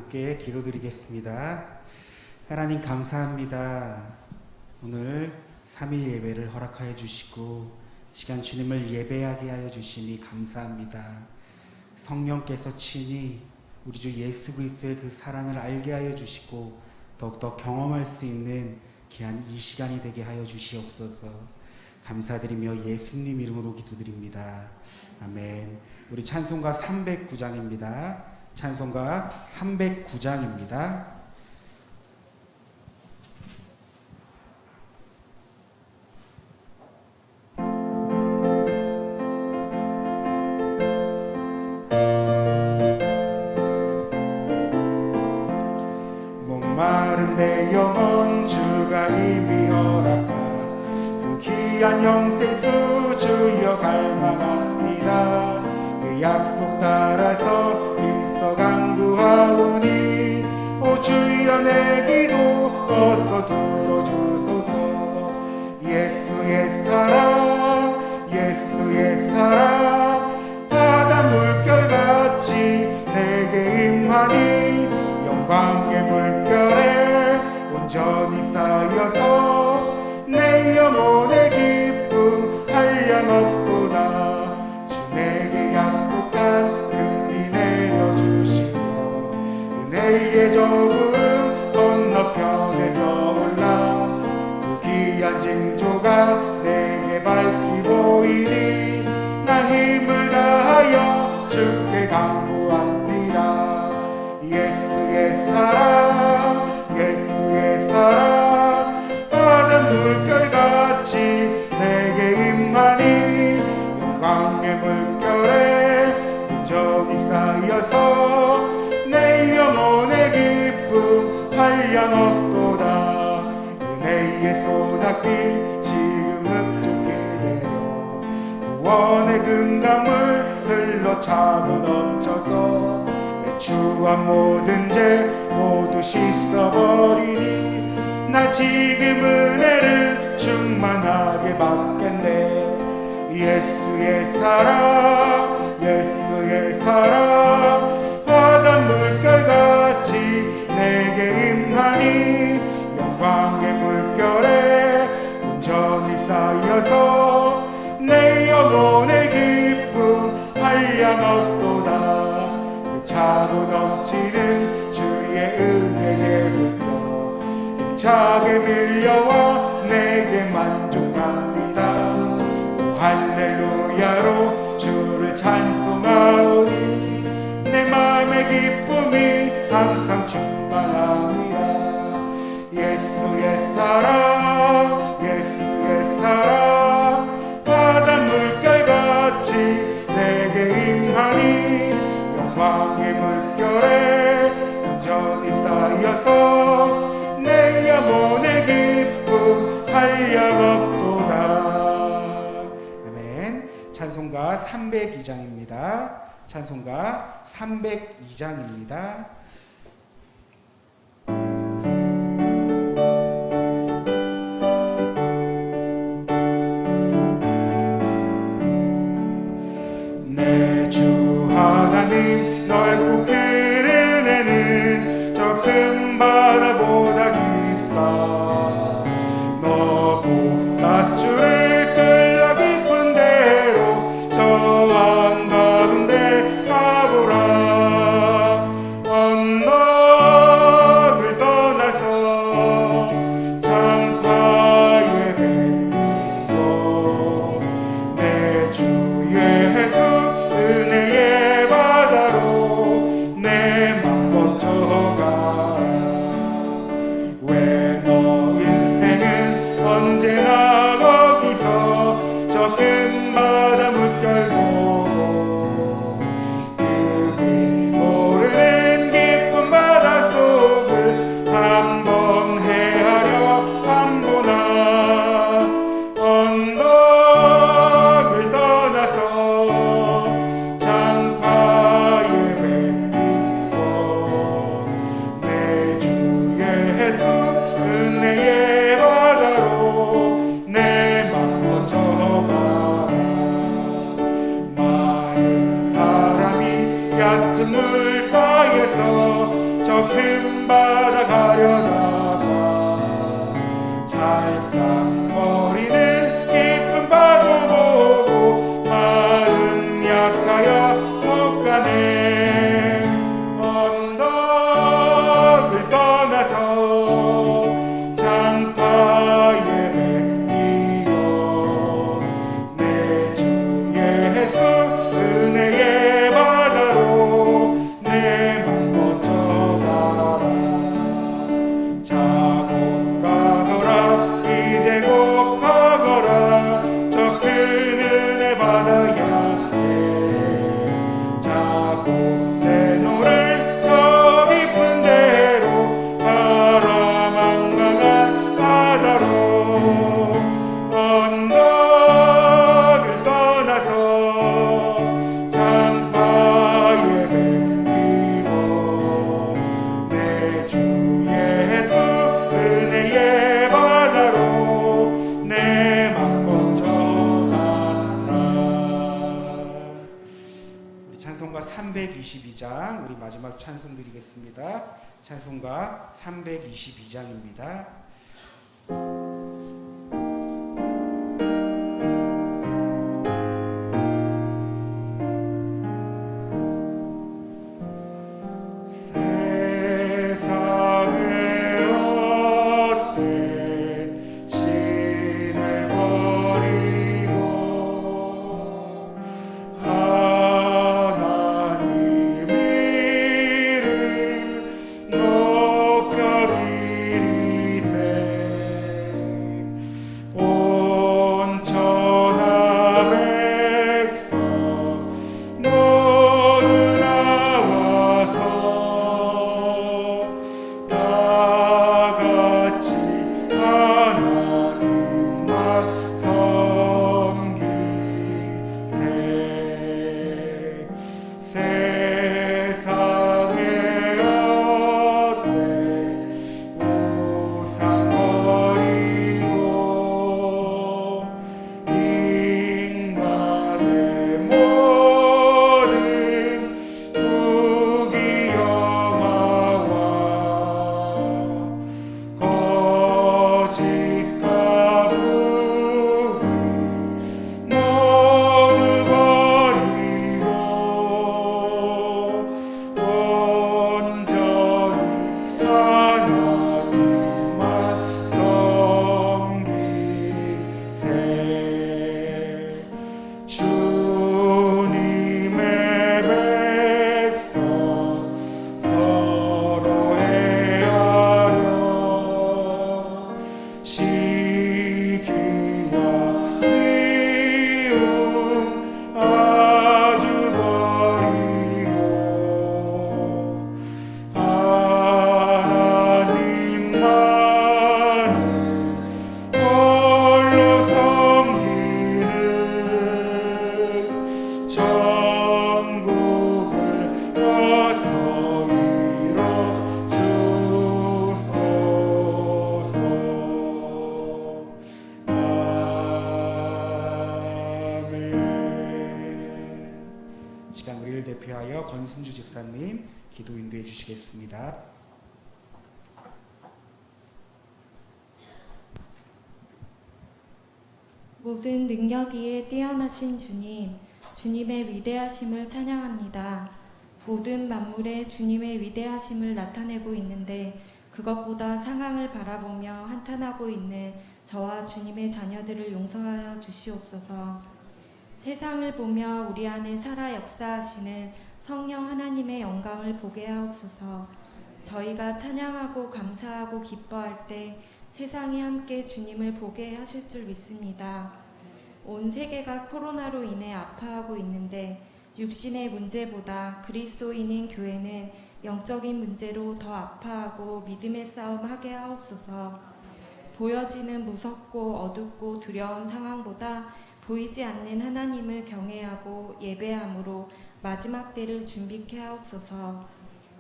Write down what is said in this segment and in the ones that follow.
함께 기도드리겠습니다. 하나님 감사합니다. 오늘 3일 예배를 허락하여 주시고 시간 주님을 예배하게 하여 주시니 감사합니다. 성령께서 친히 우리 주 예수 그리스도의 그 사랑을 알게 하여 주시고 더욱더 경험할 수 있는 귀한 이 시간이 되게 하여 주시옵소서. 감사드리며 예수님 이름으로 기도드립니다. 아멘. 우리 찬송가 309장입니다. 찬송가 309장입니다. 목마른 내 영혼 주가 이미 허락하 그 귀한 영생수 주여 갈망합니다. 그 약속 따라서 힘써 간구하오니 오 주여 내 기도 어서 들어주소서. 예수의 사랑 예수의 사랑 바다 물결같이 내게 임하니 영광의 물결에 온전히 쌓여서 내 영혼의 기쁨 한량 없도다. 주 내게 약속한 금리 내려주시며 은혜의 저구름 건너편에 떠올라 그 귀한 징조가 내게 밝히 보이니 나 힘을 다하여 주께 간구합니다. 예수의 사랑 예수의 사랑 바다 물결같이 내게 임하니 영광의 물결에 온전히 쌓여서 내 영혼의 기쁨 한량 없도다. 은혜의 소낙비 지금 흡족히 내려 구원의 금강물 흘러 차고 넘쳐서 추한 모든 죄 모두 씻어버리니 나 지금 은혜를 충만하게 받겠네. 예수의 사랑 예수의 사랑 바다 물결같이 내게 임하니 영광의 물결에 온전히 쌓여서 내 영혼의 기쁨 한량 없도다. 차고 넘치는 주의 은혜의 물결 힘차게 밀려와 내게 만족합니다. 오 할렐루야로 주를 찬송하오니 내 마음의 기쁨이 항상 충만함이라. 예수의 사랑 예수의 사랑 바다 물결같이 내게 임하니 영광의 물결에 온전히 쌓여서 내 영혼의 기쁨 한량 없도다. 아멘. 찬송가 302장입니다. 찬송가 302장입니다. 내 주 하나님 넓고 큰 은혜는 저 큰 바다보다 깊다. 너보다 주를 끌려 깊은 데로 저 한가운데 가보라. 322장 우리 마지막 찬송 드리겠습니다. 찬송가 322장입니다. 대표하여 권순주 집사님 기도 인도해 주시겠습니다. 모든 능력 위에 뛰어나신 주님, 주님의 위대하심을 찬양합니다. 모든 만물에 주님의 위대하심을 나타내고 있는데 그것보다 상황을 바라보며 한탄하고 있는 저와 주님의 자녀들을 용서하여 주시옵소서. 세상을 보며 우리 안에 살아 역사하시는 성령 하나님의 영광을 보게 하옵소서. 저희가 찬양하고 감사하고 기뻐할 때 세상이 함께 주님을 보게 하실 줄 믿습니다. 온 세계가 코로나로 인해 아파하고 있는데 육신의 문제보다 그리스도인인 교회는 영적인 문제로 더 아파하고 믿음의 싸움 하게 하옵소서. 보여지는 무섭고 어둡고 두려운 상황보다 보이지 않는 하나님을 경외하고 예배함으로 마지막 때를 준비케 하옵소서.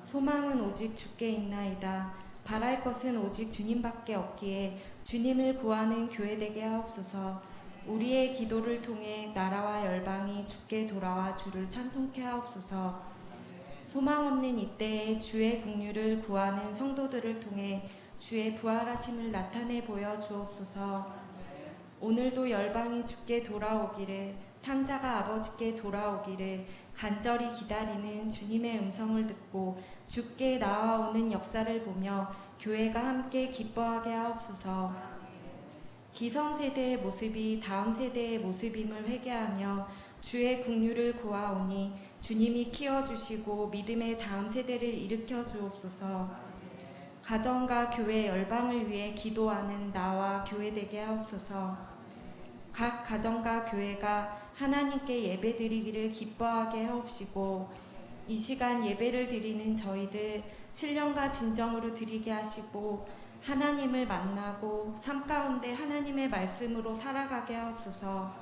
소망은 오직 주께 있나이다. 바랄 것은 오직 주님밖에 없기에 주님을 구하는 교회 되게 하옵소서. 우리의 기도를 통해 나라와 열방이 주께 돌아와 주를 찬송케 하옵소서. 소망 없는 이때에 주의 긍휼을 구하는 성도들을 통해 주의 부활하심을 나타내 보여 주옵소서. 오늘도 열방이 주께 돌아오기를, 탕자가 아버지께 돌아오기를 간절히 기다리는 주님의 음성을 듣고 주께 나아오는 역사를 보며 교회가 함께 기뻐하게 하옵소서. 기성세대의 모습이 다음 세대의 모습임을 회개하며 주의 긍휼을 구하오니 주님이 키워주시고 믿음의 다음 세대를 일으켜 주옵소서. 가정과 교회 열방을 위해 기도하는 나와 교회 되게 하옵소서. 각 가정과 교회가 하나님께 예배드리기를 기뻐하게 하옵시고 이 시간 예배를 드리는 저희들 신령과 진정으로 드리게 하시고 하나님을 만나고 삶 가운데 하나님의 말씀으로 살아가게 하옵소서.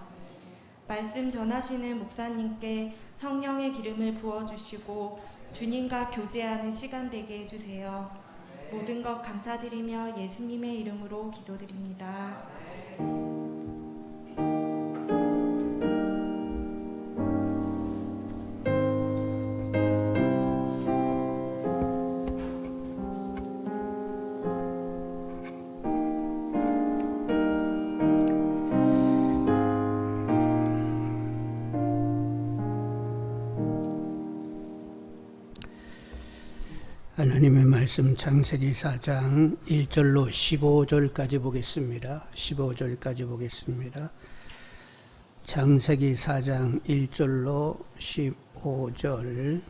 말씀 전하시는 목사님께 성령의 기름을 부어주시고 주님과 교제하는 시간 되게 해주세요. 모든 것 감사드리며 예수님의 이름으로 기도드립니다. 하나님의 말씀 창세기 4장 1절로 15절까지 보겠습니다. 15절까지 보겠습니다. 창세기 4장 1절로 15절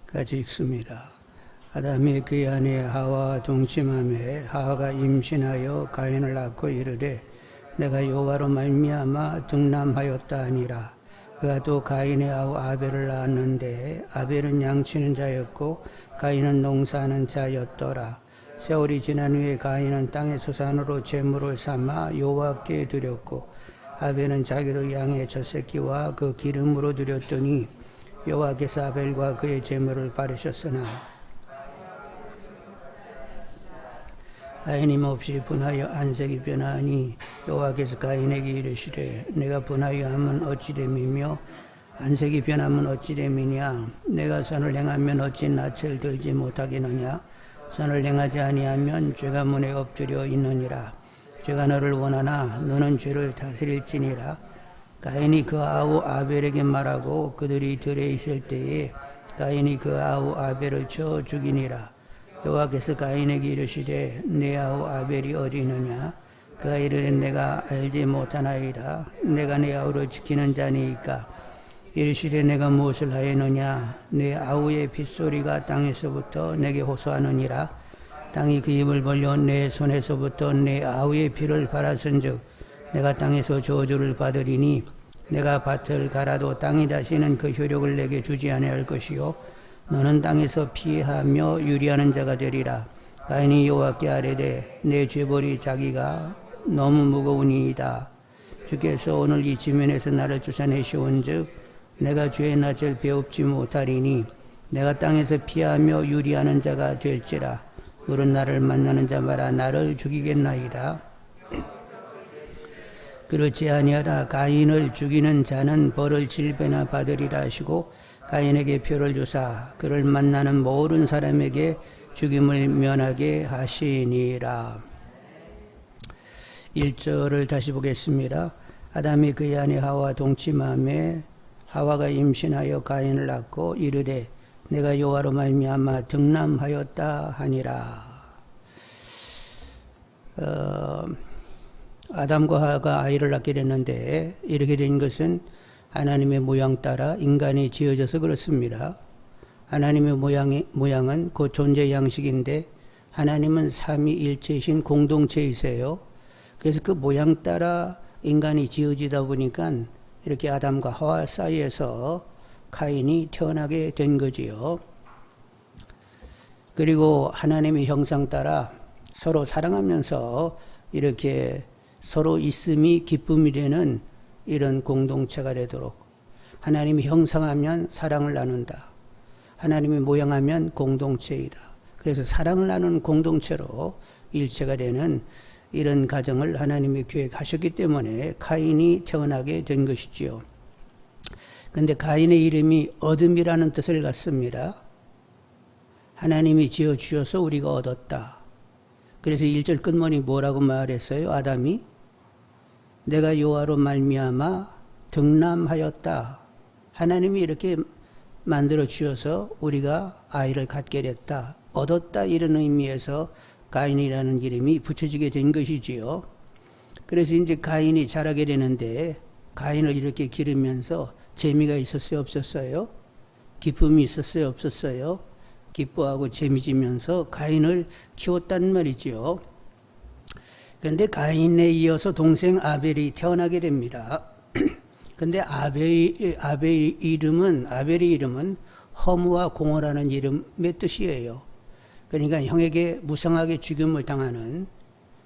까지 읽습니다. 아담이 그의 아내 하와와 동침하매 하와가 임신하여 가인을 낳고 이르되 내가 여호와로 말미암아 등남하였다 하니라. 그가 또 가인의 아우 아벨을 낳았는데 아벨은 양치는 자였고 가인은 농사하는 자였더라. 세월이 지난 후에 가인은 땅의 소산으로 제물을 삼아 여호와께 드렸고 아벨은 자기도 양의 젖새끼와 그 기름으로 드렸더니 여호와께서 아벨과 그의 제물을 바르셨으나 가인이 몹시 분하여 안색이 변하니 여호와께서 가인에게 이르시되 내가 분하여 하면 어찌 됨이며 안색이 변하면 어찌 됨이냐. 내가 선을 행하면 어찌 낯을 들지 못하겠느냐. 선을 행하지 아니하면 죄가 문에 엎드려 있느니라. 죄가 너를 원하나 너는 죄를 다스릴지니라. 가인이 그 아우 아벨에게 말하고 그들이 들에 있을 때에 가인이 그 아우 아벨을 쳐 죽이니라. 여호와께서 가인에게 이르시되 내 아우 아벨이 어디 있느냐. 그가 이르되 내가 알지 못하나이다. 내가 내 아우를 지키는 자니이까. 이르시되 내가 무엇을 하였느냐. 내 아우의 핏소리가 땅에서부터 내게 호소하느니라. 땅이 그 입을 벌려 내 손에서부터 내 아우의 피를 갈았은즉 내가 땅에서 저주를 받으리니 내가 밭을 갈아도 땅이 다시는 그 효력을 내게 주지 아니할 것이요 너는 땅에서 피하며 유리하는 자가 되리라. 가인이 여호와께 아뢰되 내 죄벌이 자기가 너무 무거우니이다. 주께서 오늘 이 지면에서 나를 쫓아내시온즉 내가 죄의 낯을 배웁지 못하리니 내가 땅에서 피하며 유리하는 자가 될지라. 너는 나를 만나는 자마다 나를 죽이겠나이다. 그렇지 아니하라. 가인을 죽이는 자는 벌을 7배나 받으리라 하시고 가인에게 표를 주사 그를 만나는 모든 사람에게 죽임을 면하게 하시니라. 1절을 다시 보겠습니다. 아담이 그의 아내 하와와 동침하매 하와가 임신하여 가인을 낳고 이르되 내가 여호와로 말미암아 등남하였다 하니라. 아담과 하와가 아이를 낳게 됐는데 이렇게 된 것은 하나님의 모양 따라 인간이 지어져서 그렇습니다. 하나님의 모양은 그 존재 양식인데 하나님은 삼위일체이신 공동체이세요. 그래서 그 모양 따라 인간이 지어지다 보니까 이렇게 아담과 하와 사이에서 가인이 태어나게 된 거지요. 그리고 하나님의 형상 따라 서로 사랑하면서 이렇게 서로 있음이 기쁨이 되는 이런 공동체가 되도록 하나님이 형상하면 사랑을 나눈다. 하나님이 모양하면 공동체이다. 그래서 사랑을 나누는 공동체로 일체가 되는 이런 가정을 하나님이 계획하셨기 때문에 가인이 태어나게 된 것이지요. 그런데 가인의 이름이 얻음이라는 뜻을 갖습니다. 하나님이 지어주셔서 우리가 얻었다. 그래서 1절 끝머리 뭐라고 말했어요? 아담이 내가 여호와로 말미암아 등남하였다. 하나님이 이렇게 만들어 주셔서 우리가 아이를 갖게 됐다. 얻었다 이런 의미에서 가인이라는 이름이 붙여지게 된 것이지요. 그래서 이제 가인이 자라게 되는데 가인을 이렇게 기르면서 재미가 있었어요? 없었어요? 기쁨이 있었어요? 없었어요? 기뻐하고 재미지면서 가인을 키웠단 말이지요. 그런데 가인에 이어서 동생 아벨이 태어나게 됩니다. 그런데 아벨의 이름은 허무와 공허라는 이름의 뜻이에요. 그러니까 형에게 무성하게 죽임을 당하는,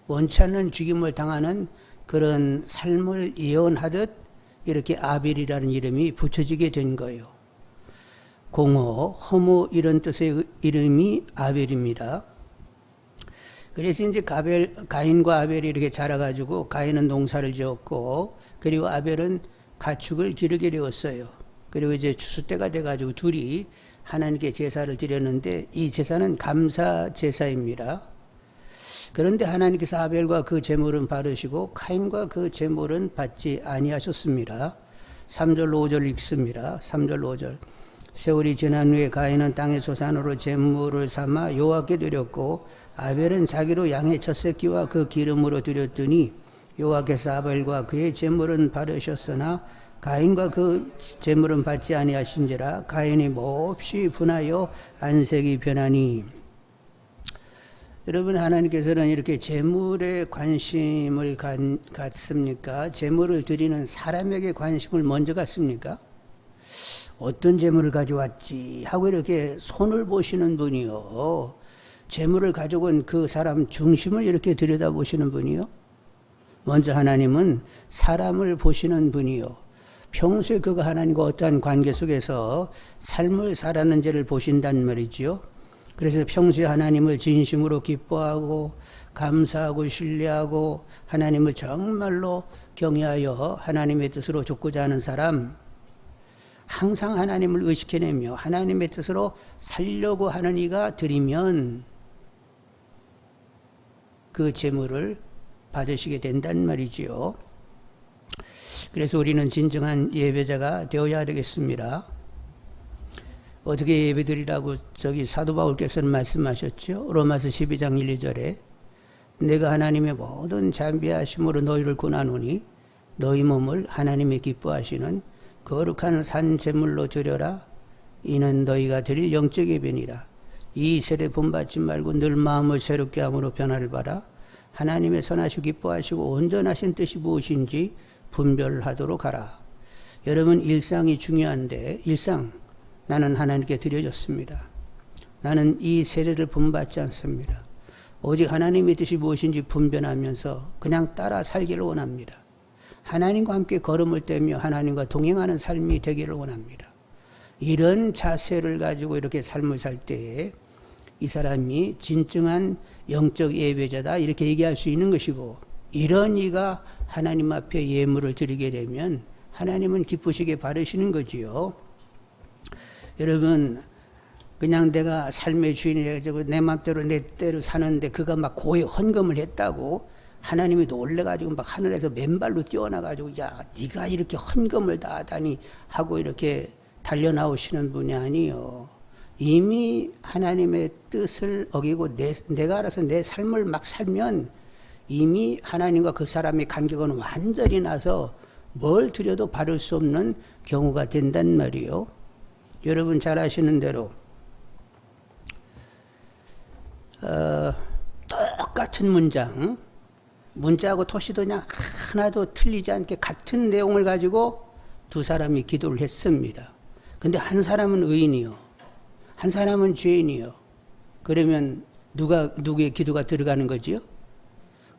원치 않는 죽임을 당하는 그런 삶을 예언하듯 이렇게 아벨이라는 이름이 붙여지게 된 거예요. 공허, 허무 이런 뜻의 이름이 아벨입니다. 그래서 이제 가인과 아벨이 이렇게 자라가지고 가인은 농사를 지었고 그리고 아벨은 가축을 기르게 되었어요. 그리고 이제 추수 때가 돼가지고 둘이 하나님께 제사를 드렸는데 이 제사는 감사 제사입니다. 그런데 하나님께서 아벨과 그 제물은 바르시고 가인과 그 제물은 받지 아니하셨습니다. 3절 5절 읽습니다. 3절 5절. 세월이 지난 후에 가인은 땅의 소산으로 제물을 삼아 여호와께 드렸고 아벨은 자기로 양의 첫 새끼와 그 기름으로 드렸더니 여호와께서 아벨과 그의 제물은 받으셨으나 가인과 그 제물은 받지 아니하신지라. 가인이 몹시 분하여 안색이 변하니. 여러분, 하나님께서는 이렇게 제물에 관심을 갖습니까? 제물을 드리는 사람에게 관심을 먼저 갖습니까? 어떤 제물을 가져왔지 하고 이렇게 손을 보시는 분이요, 제물을 가져온 그 사람 중심을 이렇게 들여다보시는 분이요, 먼저 하나님은 사람을 보시는 분이요, 평소에 그가 하나님과 어떠한 관계 속에서 삶을 살았는지를 보신단 말이지요. 그래서 평소에 하나님을 진심으로 기뻐하고 감사하고 신뢰하고 하나님을 정말로 경외하여 하나님의 뜻으로 좇고자 하는 사람, 항상 하나님을 의식해내며 하나님의 뜻으로 살려고 하는 이가 드리면 그 제물을 받으시게 된단 말이지요. 그래서 우리는 진정한 예배자가 되어야 되겠습니다. 어떻게 예배드리라고 사도 바울께서는 말씀하셨죠. 로마서 12장 1, 2절에 내가 하나님의 모든 잠비하심으로 너희를 권하노니 너희 몸을 하나님이 기뻐하시는 거룩한 산 제물로 드려라. 이는 너희가 드릴 영적 예배니라. 이 세례 본받지 말고 늘 마음을 새롭게 함으로 변화를 받아 하나님의 선하시고 기뻐하시고 온전하신 뜻이 무엇인지 분별하도록 하라. 여러분, 일상이 중요한데 일상 나는 하나님께 드려졌습니다. 나는 이 세례를 본받지 않습니다. 오직 하나님의 뜻이 무엇인지 분별하면서 그냥 따라 살기를 원합니다. 하나님과 함께 걸음을 떼며 하나님과 동행하는 삶이 되기를 원합니다. 이런 자세를 가지고 이렇게 삶을 살 때에 이 사람이 진정한 영적 예배자다 이렇게 얘기할 수 있는 것이고, 이런 이가 하나님 앞에 예물을 드리게 되면 하나님은 기쁘시게 바라시는 거지요. 여러분, 그냥 내가 삶의 주인이라고 내 맘대로 내 때로 사는데 그가 막 고의 헌금을 했다고 하나님이 놀래가지고 막 하늘에서 맨발로 뛰어나가지고 야 네가 이렇게 헌금을 다 하다니 하고 이렇게 달려나오시는 분이 아니요. 이미 하나님의 뜻을 어기고 내가 알아서 내 삶을 막 살면 이미 하나님과 그 사람의 간격은 완전히 나서 뭘 드려도 받을 수 없는 경우가 된단 말이요. 여러분 잘 아시는 대로 똑같은 문자하고 토시도 그냥 하나도 틀리지 않게 같은 내용을 가지고 두 사람이 기도를 했습니다. 근데 한 사람은 의인이요, 한 사람은 죄인이요. 그러면 누구의 기도가 들어가는 거지요?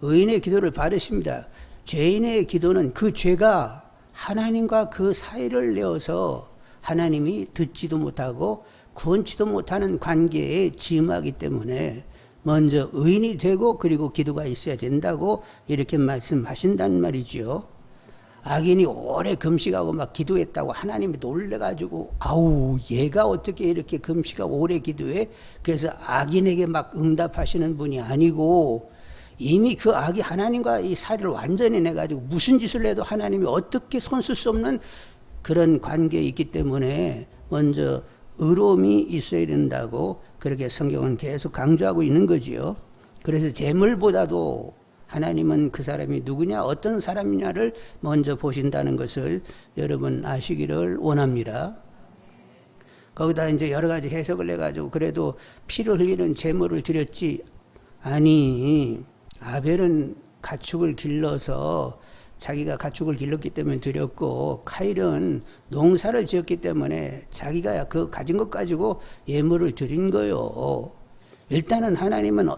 의인의 기도를 받으십니다. 죄인의 기도는 그 죄가 하나님과 그 사이를 내어서 하나님이 듣지도 못하고 구원치도 못하는 관계에 짐하기 때문에 먼저 의인이 되고 그리고 기도가 있어야 된다고 이렇게 말씀하신단 말이죠. 악인이 오래 금식하고 막 기도했다고 하나님이 놀래가지고 아우 얘가 어떻게 이렇게 금식하고 오래 기도해? 그래서 악인에게 막 응답하시는 분이 아니고 이미 그 악이 하나님과 이 사이를 완전히 내가지고 무슨 짓을 해도 하나님이 어떻게 손쓸 수 없는 그런 관계에 있기 때문에 먼저 의로움이 있어야 된다고 그렇게 성경은 계속 강조하고 있는 거지요. 그래서 재물보다도 하나님은 그 사람이 누구냐, 어떤 사람이냐를 먼저 보신다는 것을 여러분 아시기를 원합니다. 거기다 이제 여러 가지 해석을 해가지고 그래도 피를 흘리는 제물을 드렸지. 아니, 아벨은 가축을 길러서 자기가 가축을 길렀기 때문에 드렸고, 카일은 농사를 지었기 때문에 자기가 그 가진 것 가지고 예물을 드린 거요. 일단은 하나님은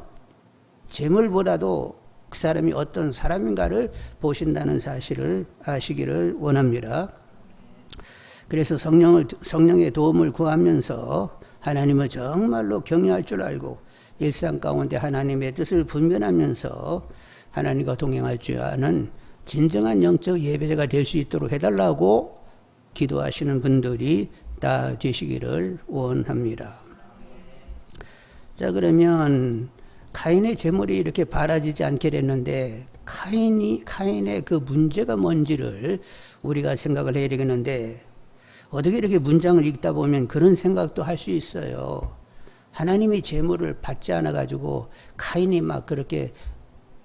재물보다도 그 사람이 어떤 사람인가를 보신다는 사실을 아시기를 원합니다. 그래서 성령의 도움을 구하면서 하나님을 정말로 경외할 줄 알고 일상 가운데 하나님의 뜻을 분별하면서 하나님과 동행할 줄 아는 진정한 영적 예배자가 될 수 있도록 해달라고 기도하시는 분들이 다 되시기를 원합니다. 자, 그러면 카인의 재물이 이렇게 바라지지 않게 됐는데 카인의 그 문제가 뭔지를 우리가 생각을 해야 되겠는데 어떻게 이렇게 문장을 읽다 보면 그런 생각도 할 수 있어요. 하나님이 재물을 받지 않아 가지고 카인이 막 그렇게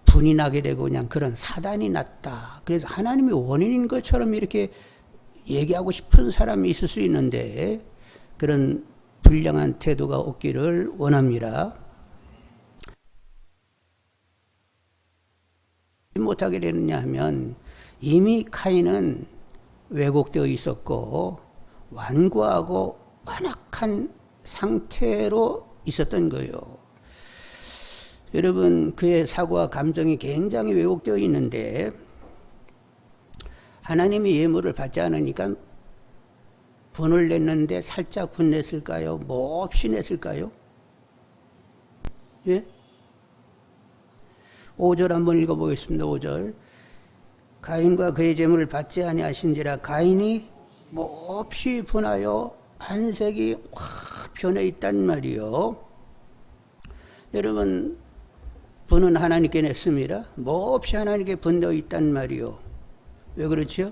분이 나게 되고 그냥 그런 사단이 났다. 그래서 하나님이 원인인 것처럼 이렇게 얘기하고 싶은 사람이 있을 수 있는데 그런 불량한 태도가 없기를 원합니다. 못하게 되느냐 하면 이미 카인은 왜곡되어 있었고 완고하고 완악한 상태로 있었던 거예요. 여러분 그의 사고와 감정이 굉장히 왜곡되어 있는데 하나님이 예물을 받지 않으니까 분을 냈는데 살짝 분냈을까요? 몹시 냈을까요? 예? 5절 한번 읽어보겠습니다. 5절 가인과 그의 재물을 받지 아니하신지라 가인이 몹시 분하여 안색이 확 변해 있단 말이요. 여러분 분은 하나님께 냈습니다. 몹시 하나님께 분되어 있단 말이요. 왜 그렇죠?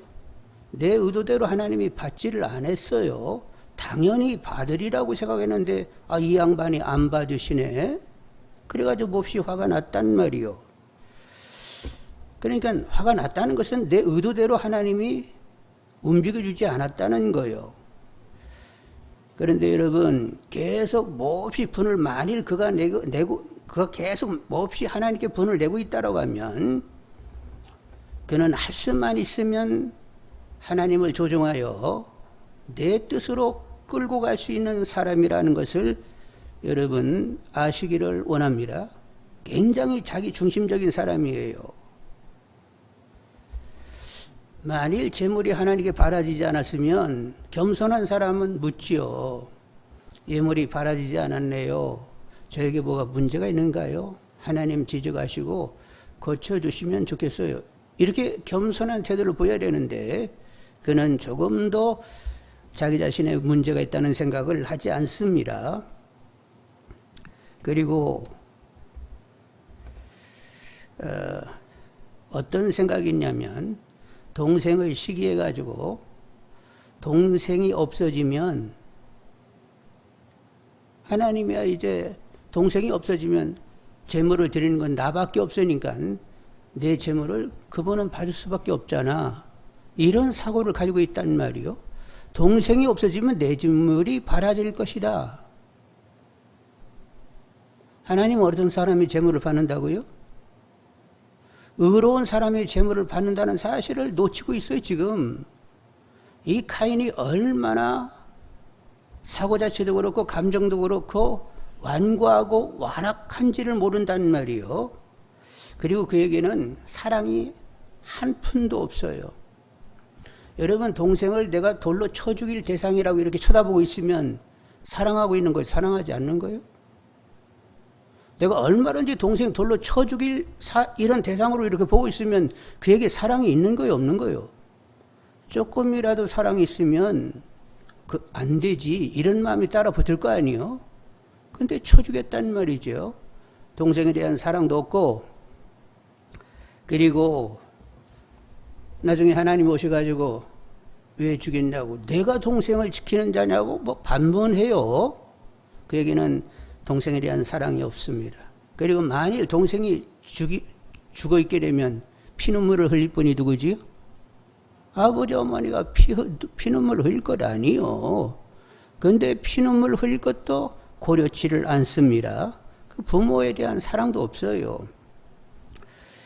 내 의도대로 하나님이 받지를 않았어요. 당연히 받으리라고 생각했는데 이 양반이 안 받으시네. 그래가지고 몹시 화가 났단 말이요. 그러니까 화가 났다는 것은 내 의도대로 하나님이 움직여주지 않았다는 거예요. 그런데 여러분 계속 몹시 분을 만일 그가 그가 계속 몹시 하나님께 분을 내고 있다라고 하면 그는 할 수만 있으면 하나님을 조종하여 내 뜻으로 끌고 갈 수 있는 사람이라는 것을 여러분 아시기를 원합니다. 굉장히 자기 중심적인 사람이에요. 만일 재물이 하나님께 바라지지 않았으면 겸손한 사람은 묻지요. 예물이 바라지지 않았네요. 저에게 뭐가 문제가 있는가요? 하나님 지적하시고 고쳐주시면 좋겠어요. 이렇게 겸손한 태도를 보여야 되는데 그는 조금도 자기 자신의 문제가 있다는 생각을 하지 않습니다. 그리고 어떤 생각이 있냐면 동생을 시기해 가지고 동생이 없어지면 하나님이야 이제 동생이 없어지면 재물을 드리는 건 나밖에 없으니까 내 재물을 그분은 받을 수밖에 없잖아. 이런 사고를 가지고 있단 말이요. 동생이 없어지면 내 재물이 바라질 것이다. 하나님은 어떤 사람이 재물을 받는다고요? 의로운 사람이 재물을 받는다는 사실을 놓치고 있어요. 지금 이 카인이 얼마나 사고 자체도 그렇고 감정도 그렇고 완고하고 완악한지를 모른단 말이에요. 그리고 그에게는 사랑이 한 푼도 없어요. 여러분 동생을 내가 돌로 쳐 죽일 대상이라고 이렇게 쳐다보고 있으면 사랑하고 있는 거예요? 사랑하지 않는 거예요? 내가 얼마든지 동생 돌로 쳐 죽일 이런 대상으로 이렇게 보고 있으면 그에게 사랑이 있는 거예요? 없는 거예요? 조금이라도 사랑이 있으면 안 되지 이런 마음이 따라 붙을 거 아니에요? 근데 쳐 주겠다는 말이죠. 동생에 대한 사랑도 없고 그리고 나중에 하나님 오셔가지고 왜 죽였냐고 내가 동생을 지키는 자냐고 뭐 반문해요. 그에게는 동생에 대한 사랑이 없습니다. 그리고 만일 동생이 죽어 있게 되면 피눈물을 흘릴 분이 누구지요? 아버지 어머니가 피눈물 흘릴 것 아니요. 그런데 피눈물 흘릴 것도 고려치를 않습니다. 그 부모에 대한 사랑도 없어요.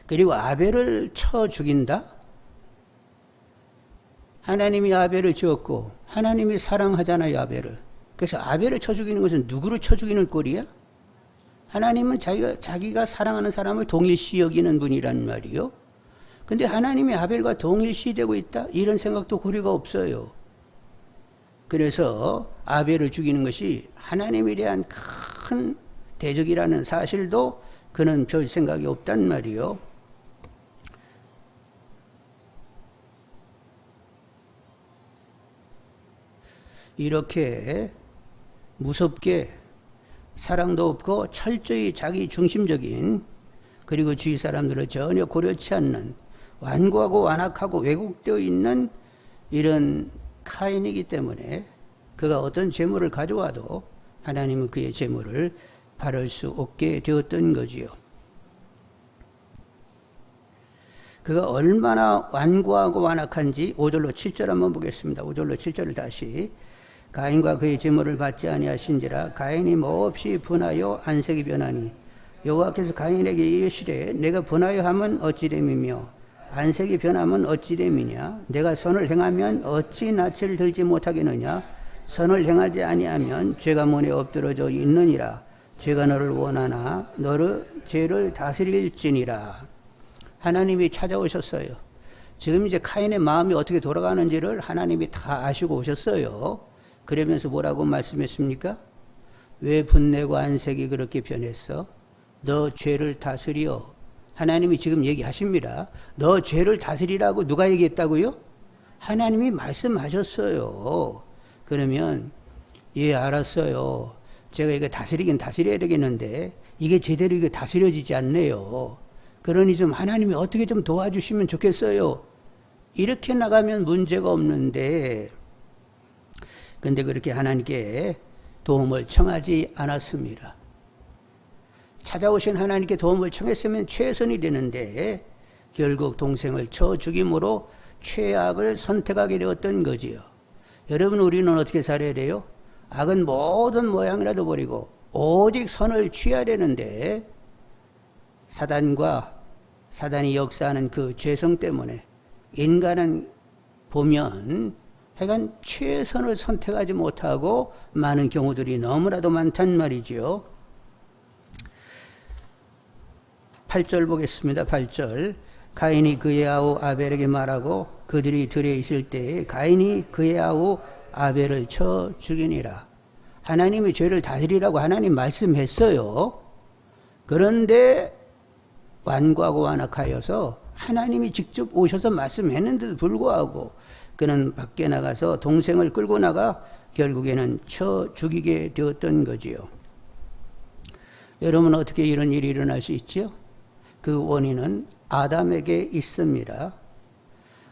그리고 아벨을 쳐 죽인다? 하나님이 아벨을 지었고 하나님이 사랑하잖아요. 아벨을. 그래서 아벨을 쳐 죽이는 것은 누구를 쳐 죽이는 꼴이야? 하나님은 자기가 사랑하는 사람을 동일시 여기는 분이란 말이요. 근데 하나님이 아벨과 동일시 되고 있다? 이런 생각도 고려가 없어요. 그래서 아벨을 죽이는 것이 하나님에 대한 큰 대적이라는 사실도 그는 별 생각이 없단 말이요. 이렇게 무섭게 사랑도 없고 철저히 자기 중심적인, 그리고 주위 사람들을 전혀 고려치 않는 완고하고 완악하고 왜곡되어 있는 이런 카인이기 때문에 그가 어떤 재물을 가져와도 하나님은 그의 재물을 바를 수 없게 되었던 거지요. 그가 얼마나 완고하고 완악한지 5절로 7절 한번 보겠습니다. 5절로 7절을 다시. 가인과 그의 재물을 받지 아니하신지라 가인이 몹시 분하여 안색이 변하니 여호와께서 가인에게 이르시되 내가 분하여 하면 어찌 됨이며 안색이 변하면 어찌 됨이냐. 내가 선을 행하면 어찌 낯을 들지 못하겠느냐. 선을 행하지 아니하면 죄가 문에 엎드러져 있느니라. 죄가 너를 원하나 너를 죄를 다스릴지니라. 하나님이 찾아오셨어요. 지금 이제 카인의 마음이 어떻게 돌아가는지를 하나님이 다 아시고 오셨어요. 그러면서 뭐라고 말씀했습니까? 왜 분내고 안색이 그렇게 변했어? 너 죄를 다스려. 하나님이 지금 얘기하십니다. 너 죄를 다스리라고 누가 얘기했다고요? 하나님이 말씀하셨어요. 그러면 예, 알았어요. 제가 이거 다스리긴 다스려야 되겠는데 이게 제대로 이게 다스려지지 않네요. 그러니 좀 하나님이 어떻게 좀 도와주시면 좋겠어요. 이렇게 나가면 문제가 없는데, 근데 그렇게 하나님께 도움을 청하지 않았습니다. 찾아오신 하나님께 도움을 청했으면 최선이 되는데 결국 동생을 쳐 죽임으로 최악을 선택하게 되었던 거지요. 여러분, 우리는 어떻게 살아야 돼요? 악은 모든 모양이라도 버리고 오직 선을 취해야 되는데 사단이 역사하는 그 죄성 때문에 인간은 보면 하여간 최선을 선택하지 못하고 많은 경우들이 너무나도 많단 말이죠. 8절 보겠습니다. 8절. 가인이 그의 아우 아벨에게 말하고 그들이 들에 있을 때에 가인이 그의 아우 아벨을 쳐 죽이니라. 하나님이 죄를 다스리라고 하나님 말씀했어요. 그런데 완고하고 완악하여서 하나님이 직접 오셔서 말씀했는데도 불구하고 그는 밖에 나가서 동생을 끌고 나가 결국에는 쳐 죽이게 되었던 거지요. 여러분, 어떻게 이런 일이 일어날 수 있죠? 그 원인은 아담에게 있습니다.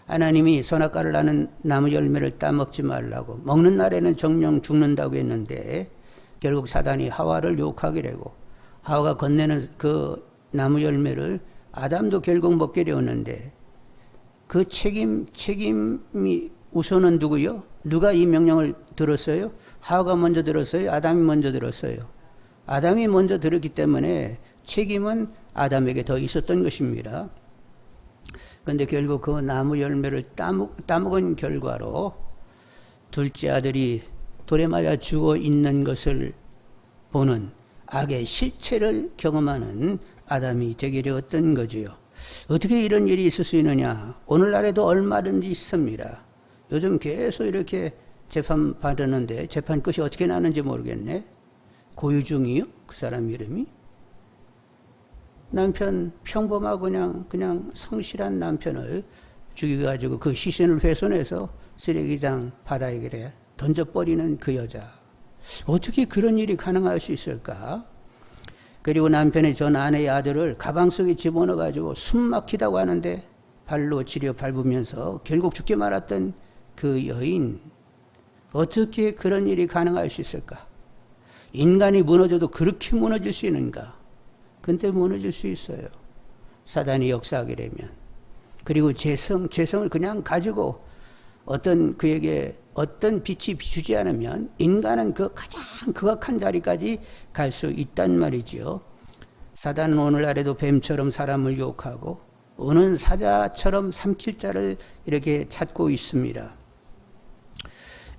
하나님이 선악과를 나는 나무 열매를 따먹지 말라고, 먹는 날에는 정령 죽는다고 했는데 결국 사단이 하와를 유혹하게 되고 하와가 건네는 그 나무 열매를 아담도 결국 먹게 되었는데 그 책임이 우선은 누구요? 누가 이 명령을 들었어요? 하와가 먼저 들었어요? 아담이 먼저 들었어요? 아담이 먼저 들었기 때문에 책임은 아담에게 더 있었던 것입니다. 그런데 결국 그 나무 열매를 따먹은 결과로 둘째 아들이 돌에 맞아 죽어 있는 것을 보는 악의 실체를 경험하는 아담이 되게 되었던 거지요. 어떻게 이런 일이 있을 수 있느냐? 오늘날에도 얼마든지 있습니다. 요즘 계속 이렇게 재판 받았는데 재판 끝이 어떻게 나는지 모르겠네. 고유중이요? 그 사람 이름이? 남편 평범하고 그냥 성실한 남편을 죽여가지고 그 시신을 훼손해서 쓰레기장 바다에 그래 던져버리는 그 여자. 어떻게 그런 일이 가능할 수 있을까? 그리고 남편의 전 아내의 아들을 가방 속에 집어넣어가지고 숨 막히다고 하는데 발로 지려 밟으면서 결국 죽게 말았던 그 여인. 어떻게 그런 일이 가능할 수 있을까? 인간이 무너져도 그렇게 무너질 수 있는가? 근데 무너질 수 있어요. 사단이 역사하게 되면. 그리고 죄성을 그냥 가지고 그에게 어떤 빛이 비추지 않으면 인간은 그 가장 극악한 자리까지 갈 수 있단 말이죠. 사단은 오늘날에도 뱀처럼 사람을 유혹하고 우는 사자처럼 삼킬 자를 이렇게 찾고 있습니다.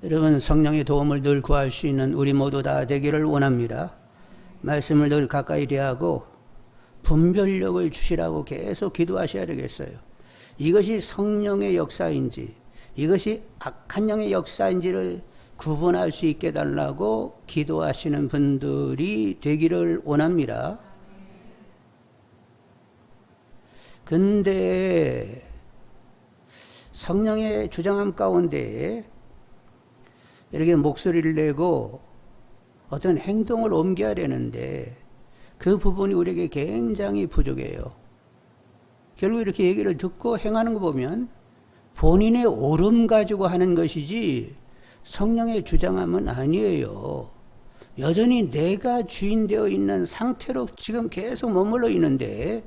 여러분, 성령의 도움을 늘 구할 수 있는 우리 모두 다 되기를 원합니다. 말씀을 늘 가까이 대하고 분별력을 주시라고 계속 기도하셔야 되겠어요. 이것이 성령의 역사인지 이것이 악한 영의 역사인지를 구분할 수 있게 달라고 기도하시는 분들이 되기를 원합니다. 근데 성령의 주장함 가운데 이렇게 목소리를 내고 어떤 행동을 옮겨야 되는데 그 부분이 우리에게 굉장히 부족해요. 결국 이렇게 얘기를 듣고 행하는 거 보면 본인의 옳음 가지고 하는 것이지 성령의 주장함은 아니에요. 여전히 내가 주인 되어 있는 상태로 지금 계속 머물러 있는데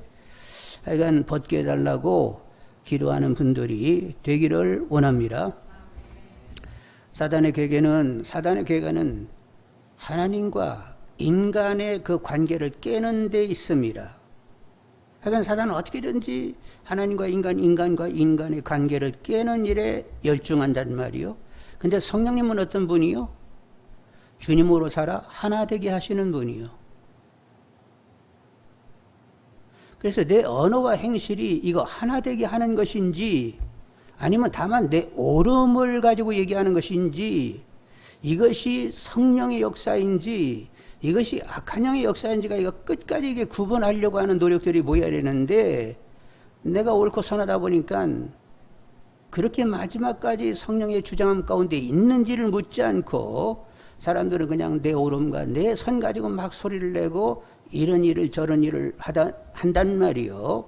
하여간 벗게 해달라고 기도하는 분들이 되기를 원합니다. 사단의 계획에는 하나님과 인간의 그 관계를 깨는 데 있습니다. 하여간 사단은 어떻게든지 하나님과 인간과 인간의 관계를 깨는 일에 열중한단 말이요. 근데 성령님은 어떤 분이요? 주님으로 살아 하나 되게 하시는 분이요. 그래서 내 언어와 행실이 이거 하나 되게 하는 것인지 아니면 다만 내 옳음을 가지고 얘기하는 것인지 이것이 성령의 역사인지 이것이 악한 영의 역사인지가 이거 끝까지 이게 구분하려고 하는 노력들이 모여야 되는데 내가 옳고 선하다 보니까 그렇게 마지막까지 성령의 주장함 가운데 있는지를 묻지 않고 사람들은 그냥 내 옳음과 내 선 가지고 막 소리를 내고 이런 일을 저런 일을 한단 말이요.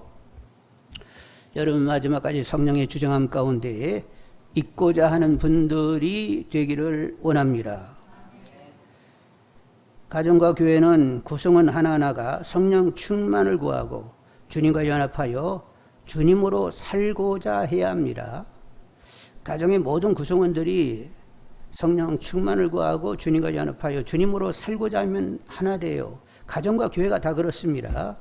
여러분 마지막까지 성령의 주장함 가운데 있고자 하는 분들이 되기를 원합니다. 가정과 교회는 구성원 하나하나가 성령 충만을 구하고 주님과 연합하여 주님으로 살고자 해야 합니다. 가정의 모든 구성원들이 성령 충만을 구하고 주님과 연합하여 주님으로 살고자 하면 하나 돼요. 가정과 교회가 다 그렇습니다.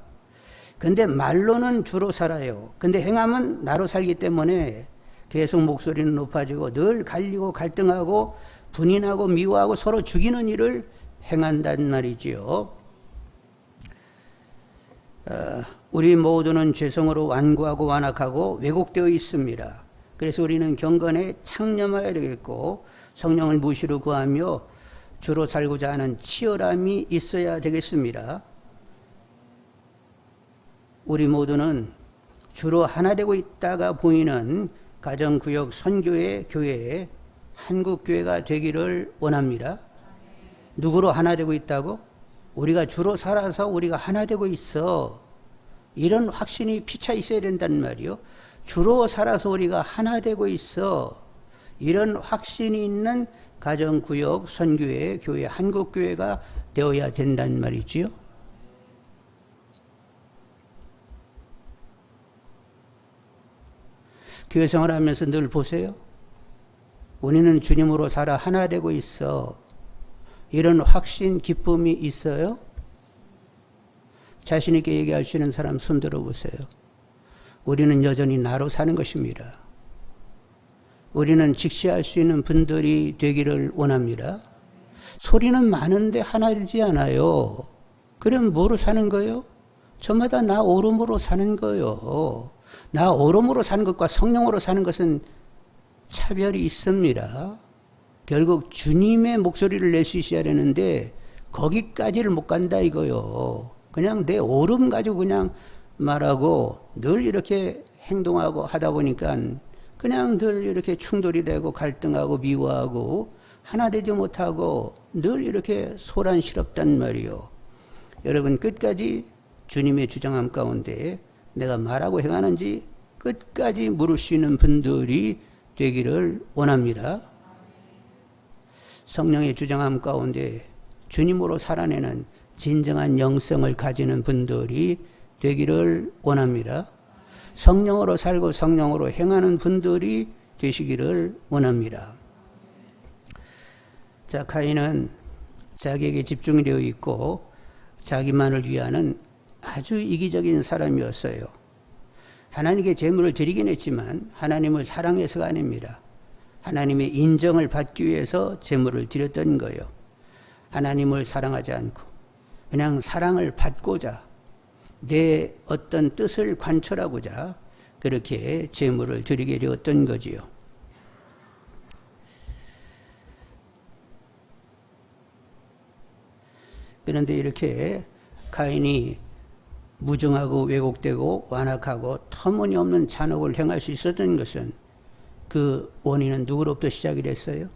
근데 말로는 주로 살아요. 근데 행함은 나로 살기 때문에 계속 목소리는 높아지고 늘 갈리고 갈등하고 분인하고 미워하고 서로 죽이는 일을 행한단 말이지요. 우리 모두는 죄성으로 완고하고 완악하고 왜곡되어 있습니다. 그래서 우리는 경건에 창념하여야 되겠고 성령을 무시로 구하며 주로 살고자 하는 치열함이 있어야 되겠습니다. 우리 모두는 주로 하나 되고 있다가 보이는 가정구역 선교회 교회에 한국교회가 되기를 원합니다. 누구로 하나 되고 있다고? 우리가 주로 살아서 우리가 하나 되고 있어. 이런 확신이 피차 있어야 된단 말이요. 주로 살아서 우리가 하나 되고 있어. 이런 확신이 있는 가정구역 선교회 교회 한국교회가 되어야 된단 말이지요. 교회 생활하면서 늘 보세요. 우리는 주님으로 살아 하나 되고 있어. 이런 확신, 기쁨이 있어요? 자신 있게 얘기할 수 있는 사람 손 들어보세요. 우리는 여전히 나로 사는 것입니다. 우리는 직시할 수 있는 분들이 되기를 원합니다. 소리는 많은데 하나 되지 않아요. 그럼 뭐로 사는 거예요? 저마다 나 오름으로 사는 거예요. 나 오름으로 사는 것과 성령으로 사는 것은 차별이 있습니다. 결국 주님의 목소리를 낼 수 있어야 되는데 거기까지를 못 간다 이거요. 그냥 내 오름 가지고 그냥 말하고 늘 이렇게 행동하고 하다 보니까 그냥 늘 이렇게 충돌이 되고 갈등하고 미워하고 하나 되지 못하고 늘 이렇게 소란스럽단 말이요. 여러분 끝까지 주님의 주장함 가운데 내가 말하고 행하는지 끝까지 물을 수 있는 분들이 되기를 원합니다. 성령의 주장함 가운데 주님으로 살아내는 진정한 영성을 가지는 분들이 되기를 원합니다. 성령으로 살고 성령으로 행하는 분들이 되시기를 원합니다. 자, 가인은 자기에게 집중이 되어 있고 자기만을 위하는 아주 이기적인 사람이었어요. 하나님께 제물을 드리긴 했지만 하나님을 사랑해서가 아닙니다. 하나님의 인정을 받기 위해서 제물을 드렸던 거예요. 하나님을 사랑하지 않고 그냥 사랑을 받고자 내 어떤 뜻을 관철하고자 그렇게 제물을 드리게 되었던 거지요. 그런데 이렇게 가인이 무정하고 왜곡되고 완악하고 터무니없는 잔혹을 행할 수 있었던 것은 그 원인은 누구로부터 시작이 됐어요?